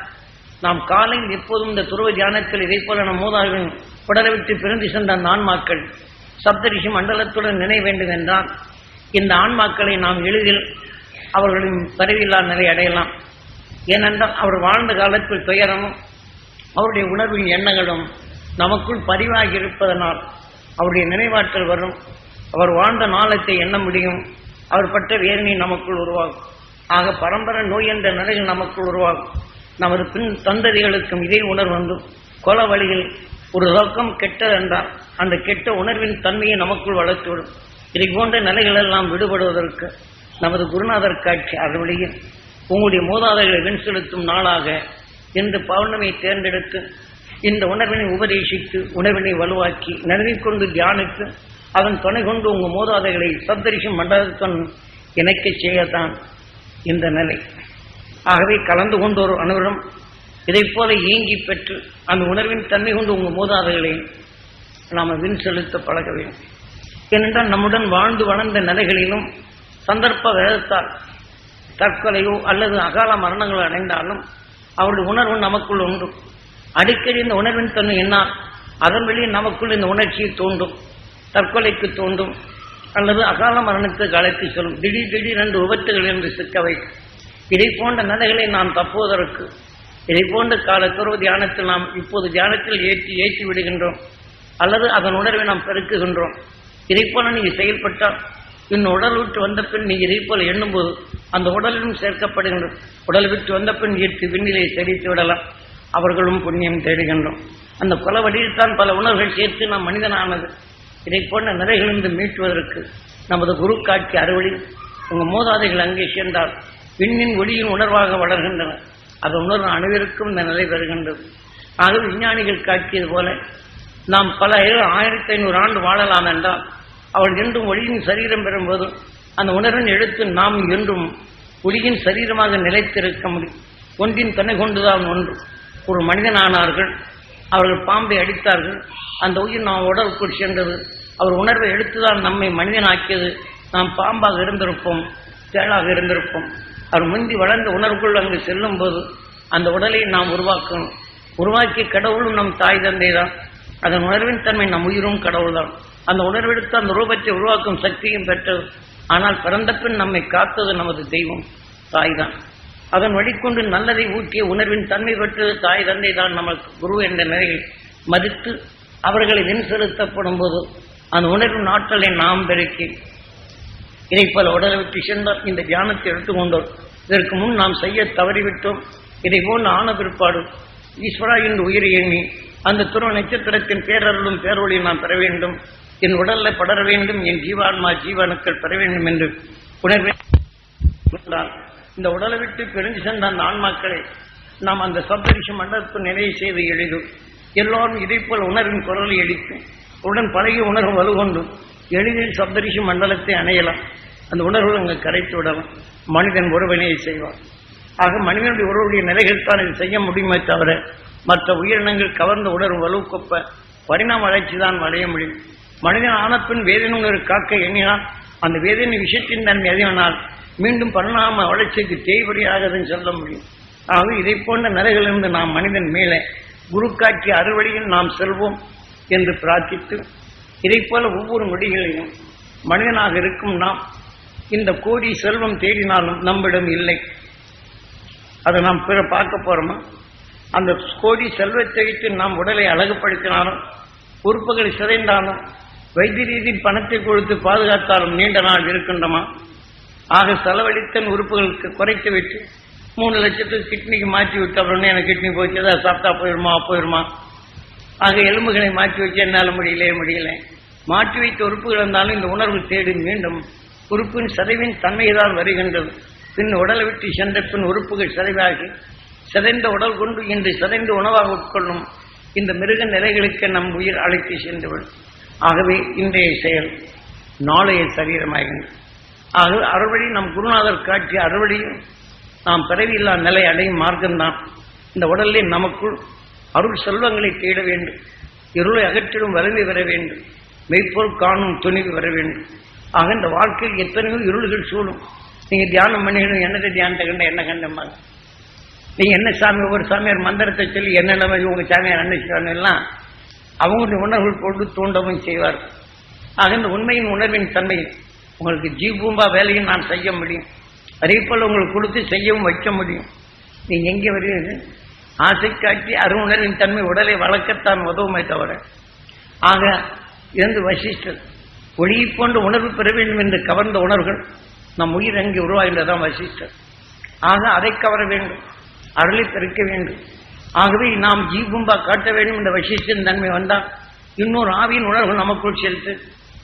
நாம் காலையில் எப்போதும் இந்த துருவ தியானத்தில் இதை போல நம் மூதார்கள் உடலை விட்டு பிறந்து சென்ற அந்த ஆன்மாக்கள் சப்தரிஷி மண்டலத்துடன் நினைய வேண்டும் என்றால் இந்த ஆன்மாக்களை நாம் எளிதில் அவர்களின் பரவில்லா நிலை அடையலாம். ஏனென்றால் அவர் வாழ்ந்த காலத்தில் துயரமும் அவருடைய உணர்வின் எண்ணங்களும் நமக்குள் பதிவாகி இருப்பதனால் அவருடைய நினைவாற்றல் வரும். அவர் வாழ்ந்த நாளத்தை எண்ண முடியும். அவர் பட்ட வேதனை நமக்குள் உருவாகும். ஆக பரம்பரை நோய் என்ற நிலையில் நமக்குள் உருவாகும். நமது பின் தந்ததிகளுக்கும் இதே உணர்வு வந்து கொல வழியில் ஒரு ரொக்கம் கெட்டது என்றால் அந்த கெட்ட உணர்வின் தன்மையை நமக்குள் வளர்த்துவிடும். இதை போன்ற நிலைகளெல்லாம் விடுபடுவதற்கு நமது குருநாதர் காட்சி அறுவழியில் உங்களுடைய மூதாதைகளை வெண் செலுத்தும் நாளாக இந்த பௌர்ணமியை தேர்ந்தெடுத்து இந்த உணர்வினை உபதேசித்து உணர்வினை வலுவாக்கி நினைவிற்கொண்டு தியானித்து அதன் துணை கொண்டு உங்கள் மூதாதைகளை சப்தரிஷி மண்டலத்துடன் இணைக்க செய்யத்தான் இந்த நிலை. ஆகவே கலந்து கொண்டு ஒரு அனுபவம் இதை போல இயங்கி பெற்று அந்த உணர்வின் தன்மை கொண்டு உங்கள் மூதாதைகளை நாம் விண் செலுத்த பழக வேண்டும். ஏனென்றால் நம்முடன் வாழ்ந்து வளர்ந்த நிலைகளிலும் சந்தர்ப்ப வேதத்தால் தற்கொலையோ அல்லது அகால மரணங்கள் அடைந்தாலும் அவருடைய உணர்வு நமக்குள் உண்டு. அடிக்கடி இந்த உணர்வின் தன்மை என்னால் அதன் வெளியே நமக்குள் இந்த உணர்ச்சியை தோன்றும், தற்கொலைக்கு தோன்றும் அல்லது அகால மரணத்துக்கு அழைத்து சொல்லும். திடீர் என்று விபத்துகள் என்று சிக்க வைக்கும். இதை போன்ற நிலைகளை நாம் தப்புவதற்கு இதை போன்ற கால துறவு தியானத்தில் நாம் இப்போது தியானத்தில் ஏற்றி விடுகின்றோம் அல்லது அதன் உணர்வை நாம் பெருக்குகின்றோம். இதை போல நீங்கள் செயல்பட்டால் இன்னும் உடல் விட்டு வந்த பின் நீங்கள் இதை போல எண்ணும்போது அந்த உடலிலும் சேர்க்கப்படுகின்றோம். உடல் விட்டு வந்த பின் ஈர்த்து விண்ணிலை செழித்து விடலாம். அவர்களும் புண்ணியம் தேடுகின்றோம். அந்த கொல வழியில்தான் பல உணர்வுகள் சேர்த்து நாம் மனிதனானது. இதை போன்ற நிலைகளிலிருந்து மீட்டுவதற்கு நமது குரு காட்சி அறுவழி உங்கள் மூதாதைகள் அங்கே சேர்ந்தால் விண்ணின் ஒளியின் உணர்வாக வளர்கின்றன. அது உணர்வு அனைவருக்கும் இந்த நிலை பெறுகின்றது. ஆக விஞ்ஞானிகள் காட்சியது போல நாம் பல 1500 ஆண்டு வாழலாம் என்றால் அவள் என்றும் ஒளியின் சரீரம் பெறும்போது அந்த உணர்வின் எடுத்து நாம் என்றும் ஒளியின் சரீரமாக நிலைத்திருக்க முடியும். ஒன்றின் துணை கொண்டுதான் ஒன்று. ஒரு மனிதனானார்கள், அவர்கள் பாம்பை அடித்தார்கள், அந்த உயிர் நாம் உடலுக்குள் சென்றது. அவர் உணர்வை எடுத்துதான் நம்மை மனிதனாக்கியது. நாம் பாம்பாக இருந்திருப்போம், தேளாக இருந்திருப்போம். அவர் முந்தி வளர்ந்த உணர்வுக்குள் அங்கு செல்லும் போது அந்த உடலை நாம் உருவாக்கணும். உருவாக்கிய கடவுளும் நம் தாய் தந்தை தான். அதன் உணர்வின் தன்மை நம் உயிரும் கடவுள் தான். அந்த உணர்வெடுத்து அந்த ரூபத்தை உருவாக்கும் சக்தியும் பெற்றது. ஆனால் பிறந்த பின் நம்மை காத்தது நமது தெய்வம் தாய் தான். அதன் வழிகொண்டு நல்லதை ஊட்டிய உணர்வின் தன்மை பெற்றது தாய் தந்தை தான். நமக்கு குரு என்ற நிலையை மதித்து அவர்களை வெண் செலுத்தப்படும் போது அந்த உணர்வின் ஆற்றலை நாம் பெருக்கி இதை போல உடலை விட்டு சென்றால் இந்த தியானத்தை எடுத்துக்கொண்டோம். இதற்கு முன் நாம் செய்ய தவறிவிட்டோம். இதை போல் ஆன பிற்பாடு ஈஸ்வரா என்று உயிரை எண்ணி அந்த துருவ நட்சத்திரத்தின் பேரருளும் பேரொழியை நாம் பெற வேண்டும். என் உடல்ல படர வேண்டும், என் ஜீவான்மா ஜீவனுக்கள் பெற வேண்டும் என்று உணர்வே. இந்த உடலை விட்டு பிரிஞ்சு சென்ற அந்த ஆன்மாக்களை நாம் அந்த சப்தரிஷி மண்டலத்தை நிறைவு செய்து எளிதும் எல்லோரும் இதை போல் உணர்வின் குரலை எடுத்து உடன் பழகிய உணர்வு வலுகொண்டு எளிதில் சப்தரிஷி மண்டலத்தை அணையலாம். அந்த உணர்வு அங்கு கரைத்து விடலாம். மனிதன் ஒரு வினையை செய்வார். ஆக மனிதனுடைய உறவுடைய நிலைகள் தான் இது செய்ய முடியுமே தவிர மற்ற உயிரினங்கள் கவர்ந்த உணர்வு வலுக்கொப்ப பரிணாம வளர்ச்சி தான் வளைய முடியும். மனிதன் ஆனப்பின் வேதனை உணர்வு காக்க எண்ணினால் அந்த வேதனை விஷயத்தின் தன்மை எதினால் மீண்டும் பரிணாம வளர்ச்சிக்கு தேய்படியாகதுன்னு சொல்ல முடியும். ஆகவே இதை போன்ற நிலைகளிலிருந்து நாம் மனிதன் மேலே குரு காட்சி அறுவழியில் நாம் செல்வோம் என்று பிரார்த்தித்து இதை போல ஒவ்வொரு நொடிகளையும் மனிதனாக இருக்கும் நாம் இந்த கோடி செல்வம் தேடினாலும் நம்மிடம் இல்லை. அதை நாம் பிற பார்க்க போறோமா? அந்த கோடி செல்வத்தை வைத்து நாம் உடலை அழகுபடுத்தினாலும் உறுப்புகளை சிதைந்தாலும் வைத்திய ரீதியில் பணத்தை கொடுத்து பாதுகாத்தாலும் நீண்ட நாள் இருக்கின்றமா? ஆக செலவழித்தன் உறுப்புகளுக்கு குறைத்து விட்டு 3 லட்சத்துக்கு கிட்னிக்கு மாற்றி விட்டு அப்புறம் எனக்கு கிட்னி போச்சு, ஏதாவது சாப்பிட்டா போயிடுமா. ஆக எலும்புகளை மாற்றி வச்சு என்னால் முடியல. மாற்றி வைத்த உறுப்புகள் இருந்தாலும் இந்த உணர்வு தேடி மீண்டும் உறுப்பின் சிதைவின் தன்மைதான் வருகின்றது. பின் உடலை விட்டு சென்ற பின் உறுப்புகள் சிதைவாகி சிதைந்த உடல் கொண்டு இன்று சிதைந்த உணவாக உட்கொள்ளும் இந்த மிருக நிலைகளுக்கு நம் உயிர் அழைத்து சென்றுவிடும். ஆகவே இன்றைய செயல் நாளைய சரீரமாகின்றது. ஆகவே அறுவழி நம் குருநாதர் காட்சிய அறுவழியும் நாம் பிறவியில்லா நிலை அடையும் மார்க்கம்தான். இந்த உடலிலே நமக்குள் அருள் செல்வங்களை தேட வேண்டும், இருளை அகற்றிடும் வலிமை வர வேண்டும், மெய்ப்பொருள் காணும் துணிவு வர வேண்டும். ஆக இந்த வாழ்க்கையில் எத்தனையோ இருள்கள் சூழும். நீங்க தியானம் பண்ணிக்கணும், என்னத்தை தியானத்தை கண்ட என்ன கண்டம்மா, நீங்க என்ன சாமி, ஒவ்வொரு சாமியார் மந்திரத்தை சொல்லி என்னென்ன மாதிரி உங்க சாமியார் அன்னைச்சாமி எல்லாம் அவங்களுடைய உணர்வுகள் கொண்டு தூண்டவும் செய்வார். ஆக இந்த உண்மையின் உணர்வின் தன்மை உங்களுக்கு ஜீவூம்பா வேலையும் நான் செய்ய முடியும், அதே போல உங்களுக்கு கொடுத்து செய்யவும் வைக்க முடியும். நீங்க எங்கே வருகிறது, ஆசை காட்டி அருணர்வின் தன்மை உடலை வளர்க்கத்தான் உதவுமே தவிர. ஆக இருந்து வசிஷ்டர் ஒளியை போன்ற உணர்வு பெற வேண்டும் என்று கவர்ந்த உணர்வுகள் நம் உயிர் அங்கே உருவாகின்றதான் வசிஷ்டர். ஆக அதை கவர வேண்டும், அருளை பெருக்க வேண்டும். ஆகவே நாம் ஜீவூம்பா காட்ட வேண்டும் என்ற வசிஷ்டன் தன்மை வந்தால் இன்னொரு ஆவியின் உணர்வு நமக்குள் செலுத்து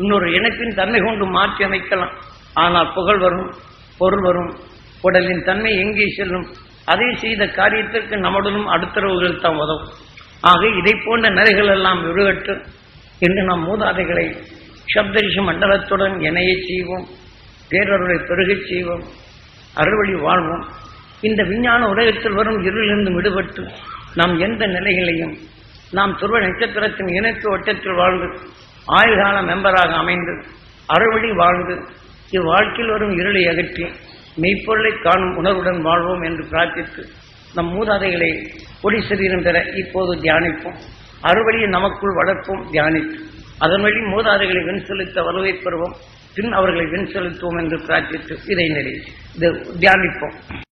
இன்னொரு இணைப்பின் தன்மை கொண்டு மாற்றி அமைக்கலாம். ஆனால் புகழ் வரும், பொருள் வரும், உடலின் தன்மை எங்கே செல்லும், அதை செய்த காரியத்திற்கு நம்முடனும் அடுத்தரவுகள் தான் உதவும். ஆக இதை போன்ற நிலைகள் எல்லாம் விடுகட்டு என்று நாம் மூதாதைகளை சப்தரிஷ மண்டலத்துடன் இணைய செய்வோம், பேரருளை பெருகச் செய்வோம், அறுவழி வாழ்வோம். இந்த விஞ்ஞான உலகத்தில் வரும் இருளிலிருந்து விடுபட்டு நாம் எந்த நிலைகளையும் நாம் துருவ நட்சத்திரத்தின் இணைப்பு வட்டத்தில் வாழ்ந்து ஆயுள்கால மெம்பராக அமைந்து அறுவழி வாழ்ந்து இவ்வாழ்க்கையில் வரும் இருளை அகற்றி மெய்ப்பொருளை காணும் உணர்வுடன் வாழ்வோம் என்று பிரார்த்தித்து நம் மூதாதைகளை ஒளி சரீரம் பெற இப்போது தியானிப்போம். அறுவழியை நமக்குள் வளர்ப்போம் தியானித்து அதன் வழி மூதாதைகளை வெண் செலுத்த வலுவை பெறுவோம். பின் அவர்களை வெண் செலுத்துவோம் என்று பிரார்த்தித்து இதை தியானிப்போம்.